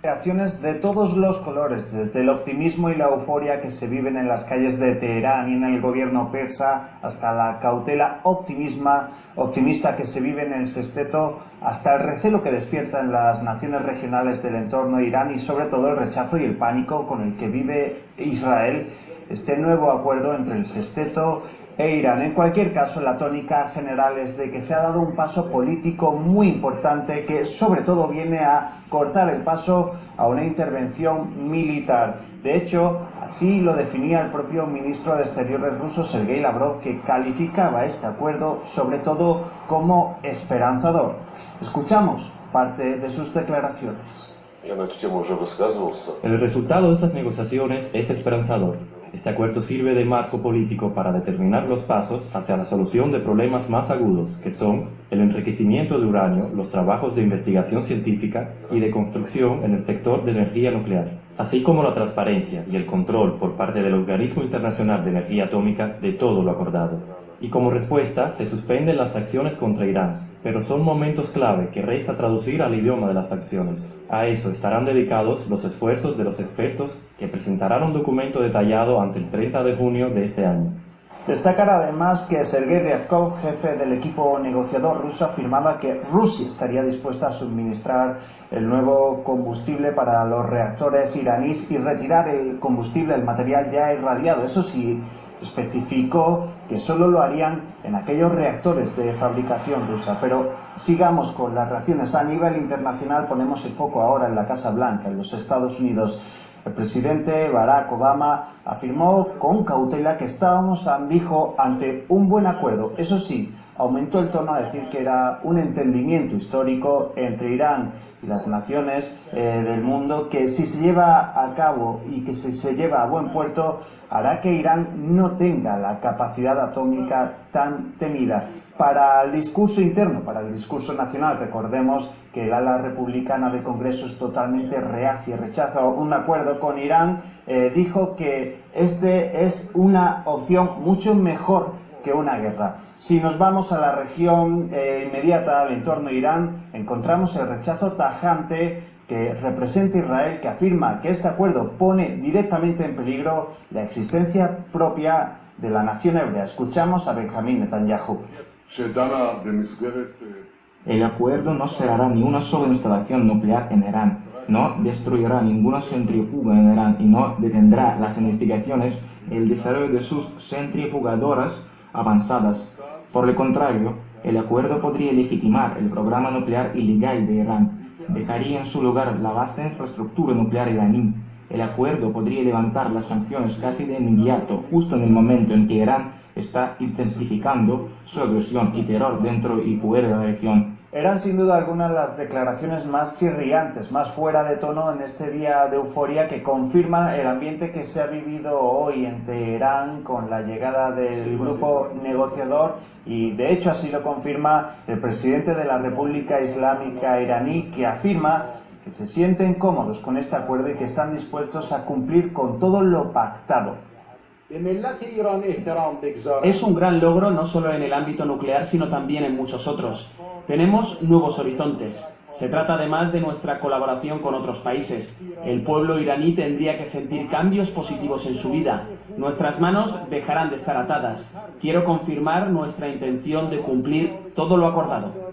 Reacciones de todos los colores, desde el optimismo y la euforia que se viven en las calles de Teherán y en el gobierno persa, hasta la cautela optimista que se vive en el sexteto, hasta el recelo que despierta en las naciones regionales del entorno de Irán y sobre todo el rechazo y el pánico con el que vive Israel este nuevo acuerdo entre el sexteto e Irán. En cualquier caso, la tónica general es de que se ha dado un paso político muy importante que sobre todo viene a cortar el paso a una intervención militar. De hecho, así lo definía el propio ministro de Exteriores ruso, Sergei Lavrov, que calificaba este acuerdo sobre todo como esperanzador. Escuchamos parte de sus declaraciones. El resultado de estas negociaciones es esperanzador. Este acuerdo sirve de marco político para determinar los pasos hacia la solución de problemas más agudos, que son el enriquecimiento de uranio, los trabajos de investigación científica y de construcción en el sector de energía nuclear, así como la transparencia y el control por parte del Organismo Internacional de Energía Atómica de todo lo acordado. Y como respuesta, se suspenden las sanciones contra Irán, pero son momentos clave que resta traducir al idioma de las sanciones. A eso estarán dedicados los esfuerzos de los expertos que presentarán un documento detallado ante el 30 de junio de este año. Destacar además que Sergei Ryabkov, jefe del equipo negociador ruso, afirmaba que Rusia estaría dispuesta a suministrar el nuevo combustible para los reactores iraníes y retirar el combustible, el material ya irradiado. Eso sí, especificó que solo lo harían en aquellos reactores de fabricación rusa. Pero sigamos con las reacciones. A nivel internacional ponemos el foco ahora en la Casa Blanca, en los Estados Unidos. El presidente Barack Obama afirmó con cautela que estábamos, dijo, ante un buen acuerdo. Eso sí, aumentó el tono a decir que era un entendimiento histórico entre Irán y las naciones del mundo que si se lleva a cabo y que si se lleva a buen puerto hará que Irán no tenga la capacidad atómica tan temida. Para el discurso interno, para el discurso nacional, recordemos que el ala republicana del Congreso es totalmente reacia y rechaza un acuerdo con Irán. Dijo que este es una opción mucho mejor que una guerra. Si nos vamos a la región inmediata al entorno de Irán, encontramos el rechazo tajante que representa Israel, que afirma que este acuerdo pone directamente en peligro la existencia propia de la nación hebrea. Escuchamos a Benjamín Netanyahu. El acuerdo no cerrará ni una sola instalación nuclear en Irán, no destruirá ninguna centrífuga en Irán y no detendrá las investigaciones y el desarrollo de sus centrifugadoras avanzadas. Por el contrario, el acuerdo podría legitimar el programa nuclear ilegal de Irán, dejaría en su lugar la vasta infraestructura nuclear iraní. El acuerdo podría levantar las sanciones casi de inmediato, justo en el momento en que Irán está intensificando su agresión y terror dentro y fuera de la región. Eran sin duda algunas las declaraciones más chirriantes, más fuera de tono en este día de euforia que confirman el ambiente que se ha vivido hoy en Teherán con la llegada del grupo negociador y de hecho así lo confirma el presidente de la República Islámica iraní, que afirma que se sienten cómodos con este acuerdo y que están dispuestos a cumplir con todo lo pactado. Es un gran logro no solo en el ámbito nuclear, sino también en muchos otros. Tenemos nuevos horizontes. Se trata además de nuestra colaboración con otros países. El pueblo iraní tendría que sentir cambios positivos en su vida. Nuestras manos dejarán de estar atadas. Quiero confirmar nuestra intención de cumplir todo lo acordado.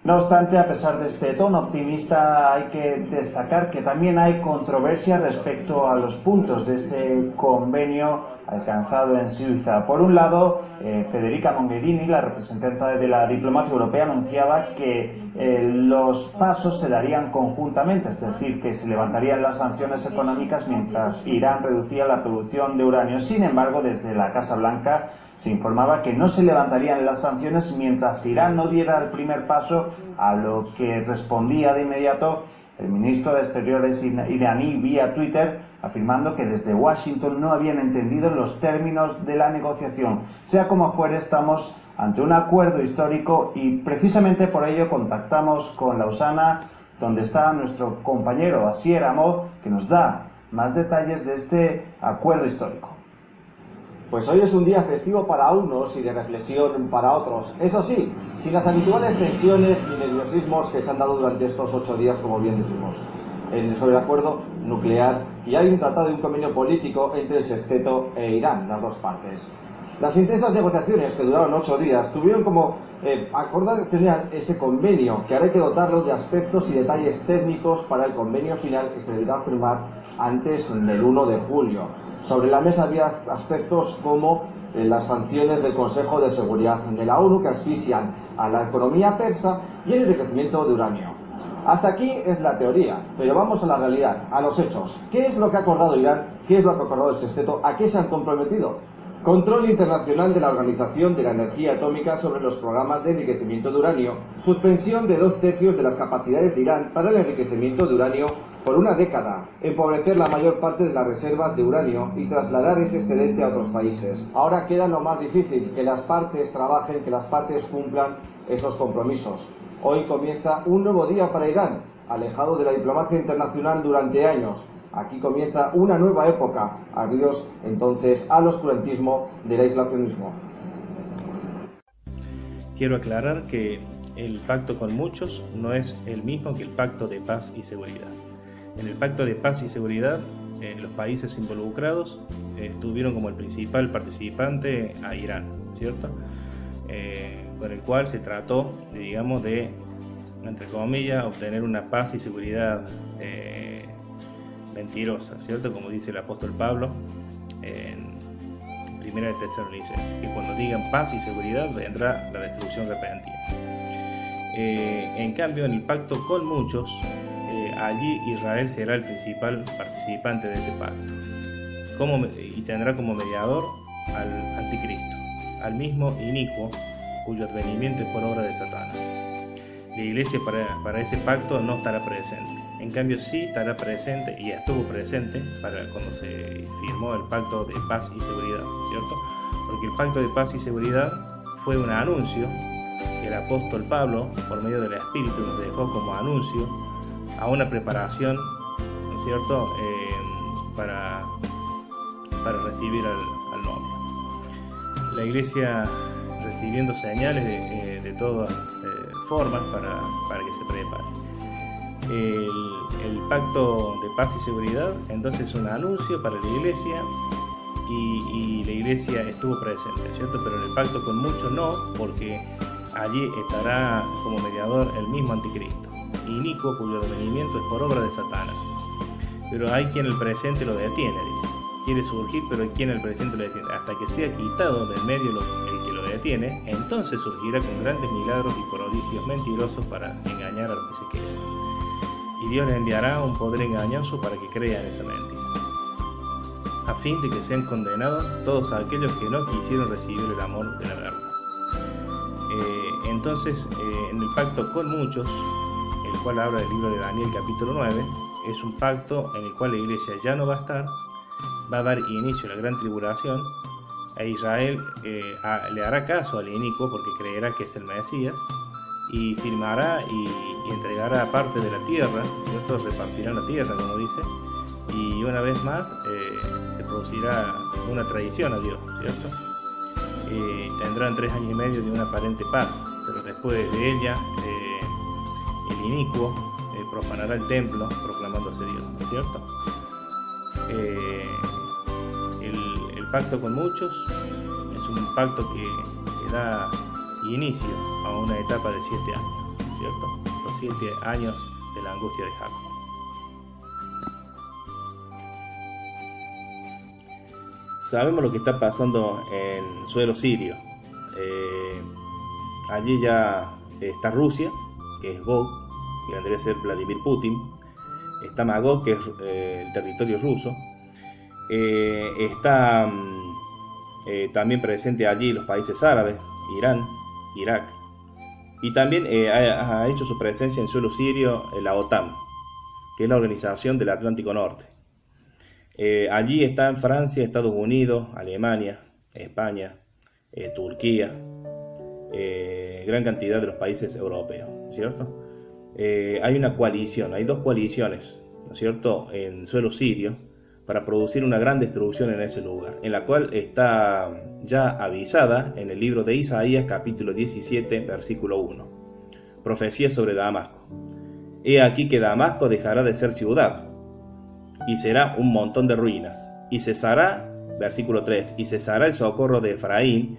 No obstante, a pesar de este tono optimista, hay que destacar que también hay controversia respecto a los puntos de este convenio alcanzado en Suiza. Por un lado, Federica Mogherini, la representante de la diplomacia europea, anunciaba que los pasos se darían conjuntamente, es decir, que se levantarían las sanciones económicas mientras Irán reducía la producción de uranio. Sin embargo, desde la Casa Blanca se informaba que no se levantarían las sanciones mientras Irán no diera el primer paso, a lo que respondía de inmediato el ministro de Exteriores iraní vía Twitter, afirmando que desde Washington no habían entendido los términos de la negociación. Sea como fuere, estamos ante un acuerdo histórico y precisamente por ello contactamos con Lausana, donde está nuestro compañero Asier Amo, que nos da más detalles de este acuerdo histórico. Pues hoy es un día festivo para unos y de reflexión para otros. Eso sí, sin las habituales tensiones y nerviosismos que se han dado durante estos 8 días, como bien decimos. sobre el acuerdo nuclear, y hay un tratado y un convenio político entre el sexteto e Irán, las dos partes. Las intensas negociaciones, que duraron 8 días, tuvieron como acordar final ese convenio, que ahora hay que dotarlo de aspectos y detalles técnicos para el convenio final que se deberá firmar antes del 1 de julio. Sobre la mesa había aspectos como las sanciones del Consejo de Seguridad de la ONU, que asfixian a la economía persa, y el enriquecimiento de uranio. Hasta aquí es la teoría, pero vamos a la realidad, a los hechos. ¿Qué es lo que ha acordado Irán? ¿Qué es lo que ha acordado el sexteto? ¿A qué se han comprometido? Control internacional de la Organización de la Energía Atómica sobre los programas de enriquecimiento de uranio, suspensión de 2/3 de las capacidades de Irán para el enriquecimiento de uranio por una década, empobrecer la mayor parte de las reservas de uranio y trasladar ese excedente a otros países. Ahora queda lo más difícil, que las partes trabajen, que las partes cumplan esos compromisos. Hoy comienza un nuevo día para Irán, alejado de la diplomacia internacional durante años. Aquí comienza una nueva época, adiós entonces al oscurantismo del aislacionismo. Quiero aclarar que el pacto con muchos no es el mismo que el pacto de paz y seguridad. En el pacto de paz y seguridad, los países involucrados tuvieron como el principal participante a Irán, ¿cierto? Con el cual se trató, digamos, de, entre comillas, obtener una paz y seguridad mentirosa, ¿cierto? Como dice el apóstol Pablo en 1 de Tesalonicenses, que cuando digan paz y seguridad vendrá la destrucción repentina. En cambio, en el pacto con muchos, allí Israel será el principal participante de ese pacto y tendrá como mediador al anticristo, al mismo inicuo cuyo advenimiento es por obra de Satanás. La iglesia para ese pacto no estará presente. En cambio sí estará presente y estuvo presente para cuando se firmó el pacto de paz y seguridad, ¿cierto? Porque el pacto de paz y seguridad fue un anuncio que el apóstol Pablo, por medio del Espíritu, nos dejó como anuncio a una preparación, ¿no es cierto?, para recibir al novio. La iglesia recibiendo señales de todas formas para que se prepare. El pacto de paz y seguridad entonces es un anuncio para la iglesia y la iglesia estuvo presente, ¿cierto? Pero en el pacto con muchos no, porque allí estará como mediador el mismo anticristo, inicuo cuyo advenimiento es por obra de Satanás. Pero hay quien el presente lo detiene, dice. Quiere surgir, pero hay quien el presente lo detiene. Hasta que sea quitado del medio el que lo detiene, entonces surgirá con grandes milagros y prodigios mentirosos para engañar a los que se quedan. Y Dios le enviará un poder engañoso para que crean esa mentira, a fin de que sean condenados todos aquellos que no quisieron recibir el amor de la verdad. Entonces, en el pacto con muchos, el cual habla del libro de Daniel capítulo 9, es un pacto en el cual la iglesia ya no va a estar, va a dar inicio a la gran tribulación, e Israel le hará caso al inicuo porque creerá que es el Mesías, y firmará y entregará parte de la tierra, ¿cierto? Repartirán la tierra, como dice, y una vez más se producirá una traición a Dios, ¿cierto? Tendrán 3 años y medio de una aparente paz, pero después de ella el inicuo profanará el templo proclamándose Dios, ¿no es cierto? El pacto con muchos es un pacto que da inicio a una etapa de 7 años, ¿cierto? Los 7 años de la angustia de Jacob. Sabemos lo que está pasando en suelo sirio. Allí ya está Rusia, que es Gog, que vendría a ser Vladimir Putin. Está Magog, que es el territorio ruso. Está también presente allí los países árabes, Irán, Irak. Y también ha hecho su presencia en suelo sirio la OTAN, que es la Organización del Atlántico Norte. Allí están Francia, Estados Unidos, Alemania, España, Turquía, gran cantidad de los países europeos, ¿cierto? Hay una coalición, hay 2 coaliciones, ¿no es cierto?, en suelo sirio para producir una gran destrucción en ese lugar, en la cual está ya avisada en el libro de Isaías capítulo 17 versículo 1, profecía sobre Damasco. He aquí que Damasco dejará de ser ciudad, y será un montón de ruinas, y cesará, versículo 3, y cesará el socorro de Efraín,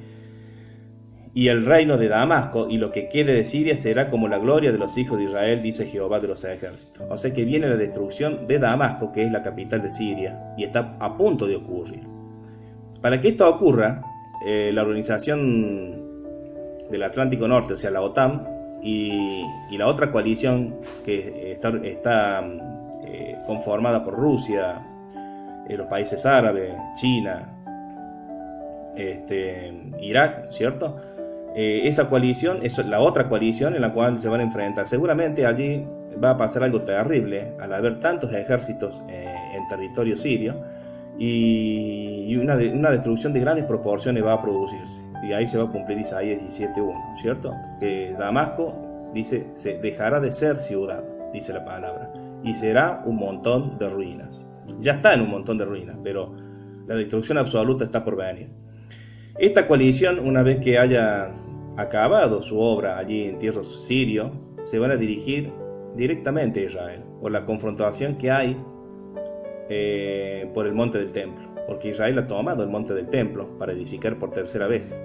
y el reino de Damasco, y lo que quede de Siria será como la gloria de los hijos de Israel, dice Jehová de los ejércitos. O sea que viene la destrucción de Damasco, que es la capital de Siria, y está a punto de ocurrir. Para que esto ocurra, la organización del Atlántico Norte, o sea la OTAN, y la otra coalición que está conformada por Rusia, los países árabes, China, Irak, ¿cierto? Esa coalición es la otra coalición en la cual se van a enfrentar. Seguramente allí va a pasar algo terrible al haber tantos ejércitos en territorio sirio, y una destrucción de grandes proporciones va a producirse, y ahí se va a cumplir Isaías 17:1, ¿cierto? Que Damasco, dice, se dejará de ser ciudad, dice la palabra, y será un montón de ruinas. Ya está en un montón de ruinas, pero la destrucción absoluta está por venir. Esta coalición, una vez que haya acabado su obra allí en tierra sirio, se van a dirigir directamente a Israel, por la confrontación que hay por el monte del templo, porque Israel ha tomado el monte del templo para edificar por tercera vez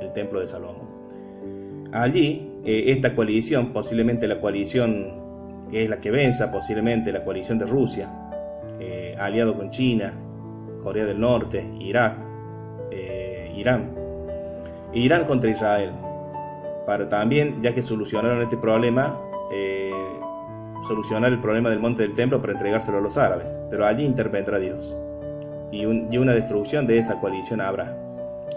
el templo de Salomón. Allí, esta coalición, posiblemente la coalición que es la que venza, posiblemente la coalición de Rusia, aliado con China, Corea del Norte, Irak, Irán contra Israel, para también, ya que solucionaron este problema, solucionar el problema del monte del templo para entregárselo a los árabes, pero allí intervendrá Dios, y una destrucción de esa coalición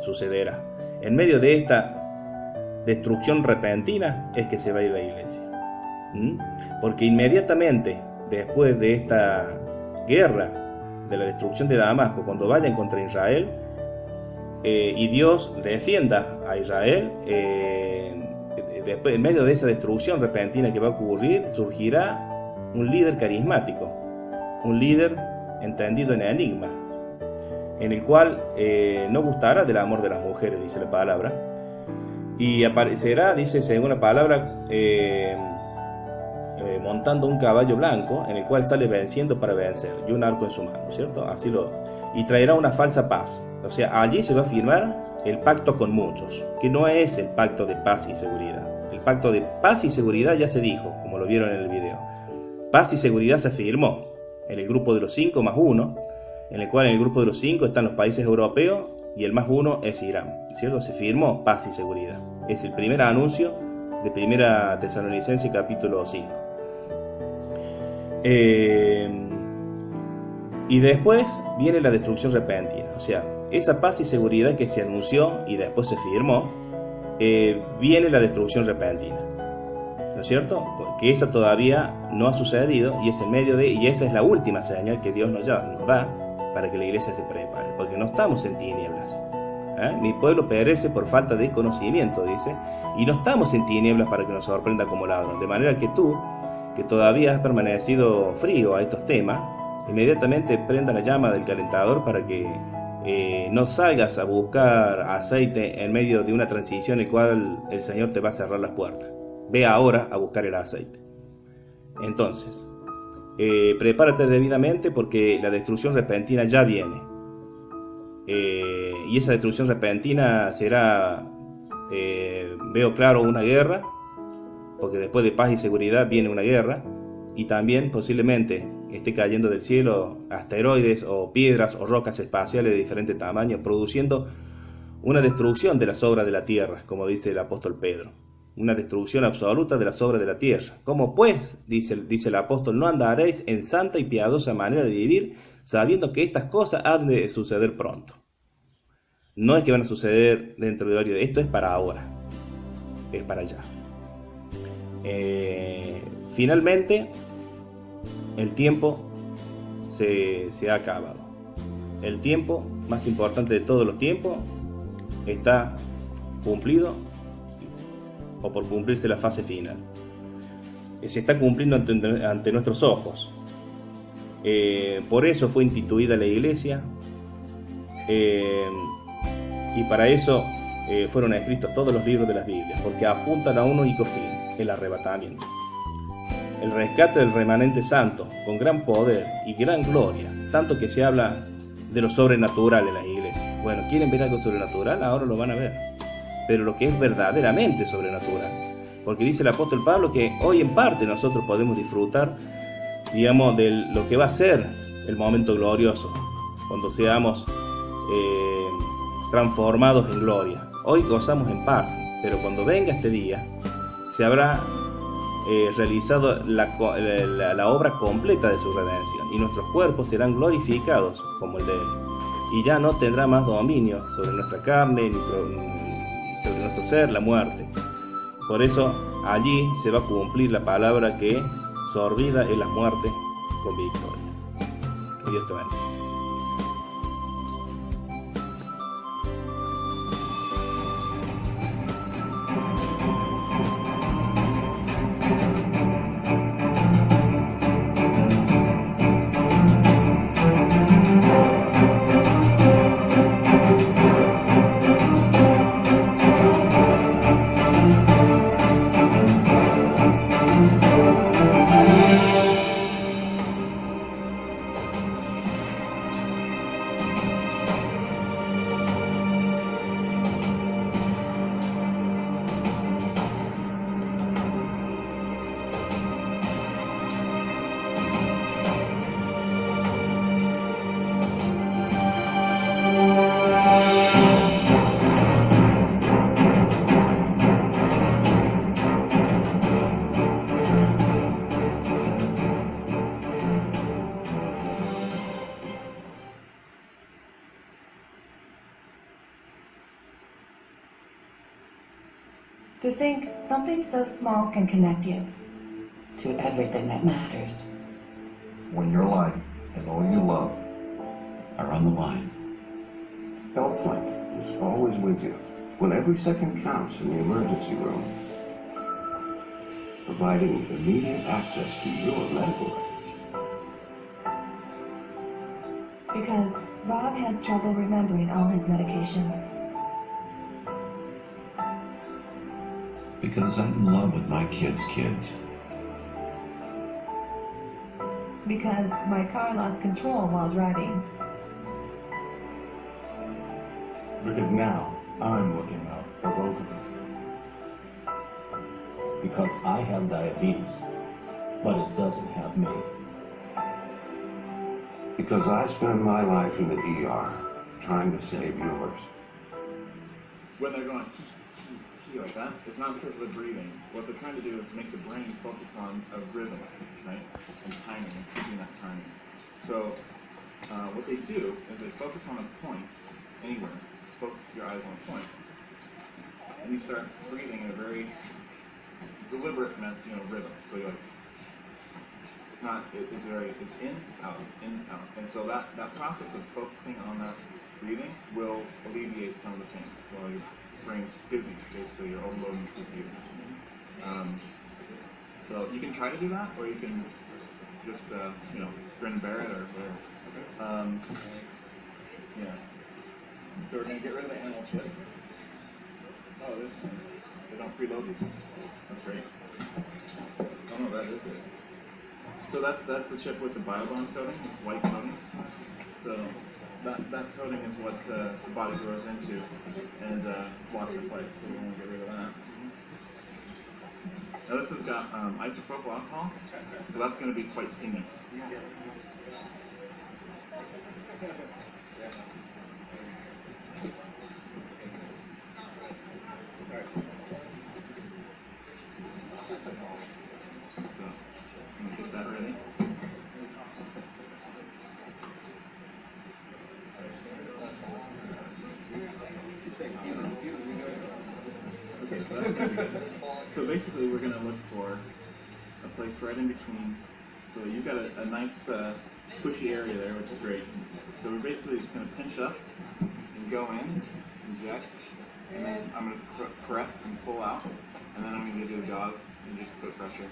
sucederá. En medio de esta destrucción repentina es que se va a ir la iglesia, porque inmediatamente después de esta guerra, de la destrucción de Damasco, cuando vayan contra Israel, y Dios defienda a Israel, después, en medio de esa destrucción repentina que va a ocurrir, surgirá un líder carismático, un líder entendido en enigma, en el cual no gustará del amor de las mujeres, dice la palabra, y aparecerá, dice según la palabra, montando un caballo blanco, en el cual sale venciendo para vencer, y un arco en su mano, ¿cierto? Y traerá una falsa paz. O sea, allí se va a firmar el pacto con muchos, que no es el pacto de paz y seguridad. El pacto de paz y seguridad ya se dijo, como lo vieron en el video. Paz y seguridad se firmó en el grupo de los 5 más 1, en el cual en el grupo de los 5 están los países europeos y el más 1 es Irán, ¿cierto? Se firmó paz y seguridad. Es el primer anuncio de Primera Tesalonicenses capítulo 5. Y después viene la destrucción repentina, o sea, esa paz y seguridad que se anunció y después se firmó, viene la destrucción repentina, ¿no es cierto? Que esa todavía no ha sucedido, y es en medio y esa es la última señal que Dios nos da para que la iglesia se prepare, porque no estamos en tinieblas. Mi pueblo perece por falta de conocimiento, dice, y no estamos en tinieblas para que nos sorprenda como ladrón, de manera que tú, que todavía has permanecido frío a estos temas, inmediatamente prenda la llama del calentador para que no salgas a buscar aceite en medio de una transición en la cual el Señor te va a cerrar las puertas. Ve ahora a buscar el aceite. Entonces, prepárate debidamente, porque la destrucción repentina ya viene. Y esa destrucción repentina será, veo claro, una guerra, porque después de paz y seguridad viene una guerra, y también posiblemente esté cayendo del cielo asteroides o piedras o rocas espaciales de diferentes tamaños, produciendo una destrucción de las obras de la tierra, como dice el apóstol Pedro, una destrucción absoluta de las obras de la tierra. ¿Cómo pues, dice el apóstol, no andaréis en santa y piadosa manera de vivir, sabiendo que estas cosas han de suceder pronto? No es que van a suceder dentro de varios días, esto es para ahora, es para allá. Finalmente, el tiempo se ha acabado. El tiempo más importante de todos los tiempos está cumplido, o por cumplirse la fase final. Se está cumpliendo ante nuestros ojos. Por eso fue instituida la iglesia, y para eso fueron escritos todos los libros de las Biblias, porque apuntan a un único fin, el arrebatamiento. el rescate del remanente santo, con gran poder y gran gloria, tanto que se habla de lo sobrenatural en las iglesias. Bueno, ¿quieren ver algo sobrenatural? Ahora lo van a ver. Pero lo que es verdaderamente sobrenatural. Porque dice el apóstol Pablo que hoy en parte nosotros podemos disfrutar, digamos, de lo que va a ser el momento glorioso, cuando seamos transformados en gloria. Hoy gozamos en parte, pero cuando venga este día, se habrá realizado la obra completa de su redención, y nuestros cuerpos serán glorificados como el de Él, y ya no tendrá más dominio sobre nuestra carne ni sobre nuestro ser, la muerte. Por eso allí se va a cumplir la palabra que sorbida es la muerte con victoria. Que Dios te bendiga. To think something so small can connect you to everything that matters. When your life and all you love are on the line, HealthLink is always with you when every second counts in the emergency room, providing immediate access to your medical records. Because Rob has trouble remembering all his medications. Because I'm in love with my kids' kids. Because my car lost control while driving. Because now I'm looking out for both of us. Because I have diabetes, but it doesn't have me. Because I spend my life in the ER trying to save yours. When they're going like that, it's not because of the breathing. What they're trying to do is make the brain focus on a rhythm, right? And timing, and keeping that timing. So what they do is they focus on a point anywhere. Just focus your eyes on a point, and you start breathing in a very deliberate, rhythm. So you're like, it's not. It's in, out, and so that process of focusing on that breathing will alleviate some of the pain while your brain's busy. Basically, you're overloading the CPU. So you can try to do that, or you can just grin and bear it, or whatever. Yeah. So we're gonna get rid of the animal chip. Oh, this one. They don't preload these. That's great. Oh no, that is it. So that's the chip with the BioBond coating, this white coating. So that coating is what the body grows into and locks in place. So we're gonna get rid of that. Now this has got isopropyl alcohol, so that's going to be quite stingy. So I'm going to get that ready. Okay, so that's going to be good. So basically we're going to look for a place right in between. So you've got a nice squishy area there, which is great. So we're basically just going to pinch up and go in, inject, and then I'm going to press and pull out, and then I'm going to do the jaws and just put pressure.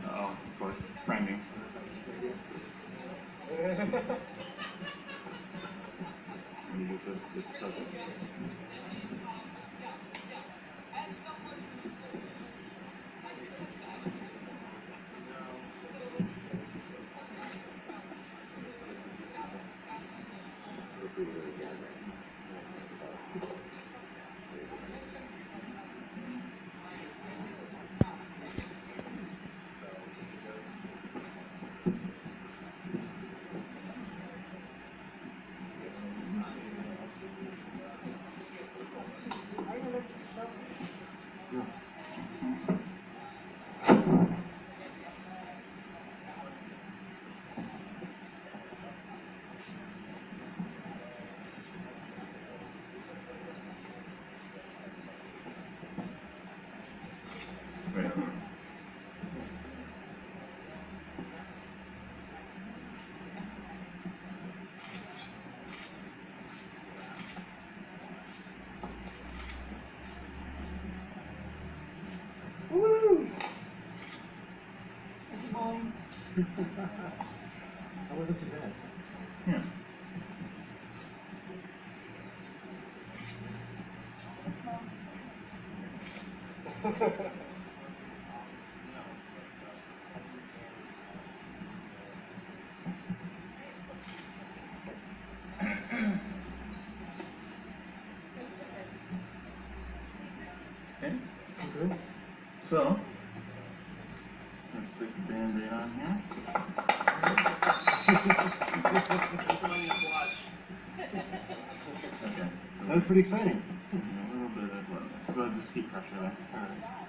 Oh, of course, it's priming. Let me use this puzzle. Woo! That's mine. I wasn't too bad. Yeah. Okay. Good. So, let's stick the band-aid on here. Okay. That was pretty exciting. A little bit of, let's go ahead and just keep pressure there. All right.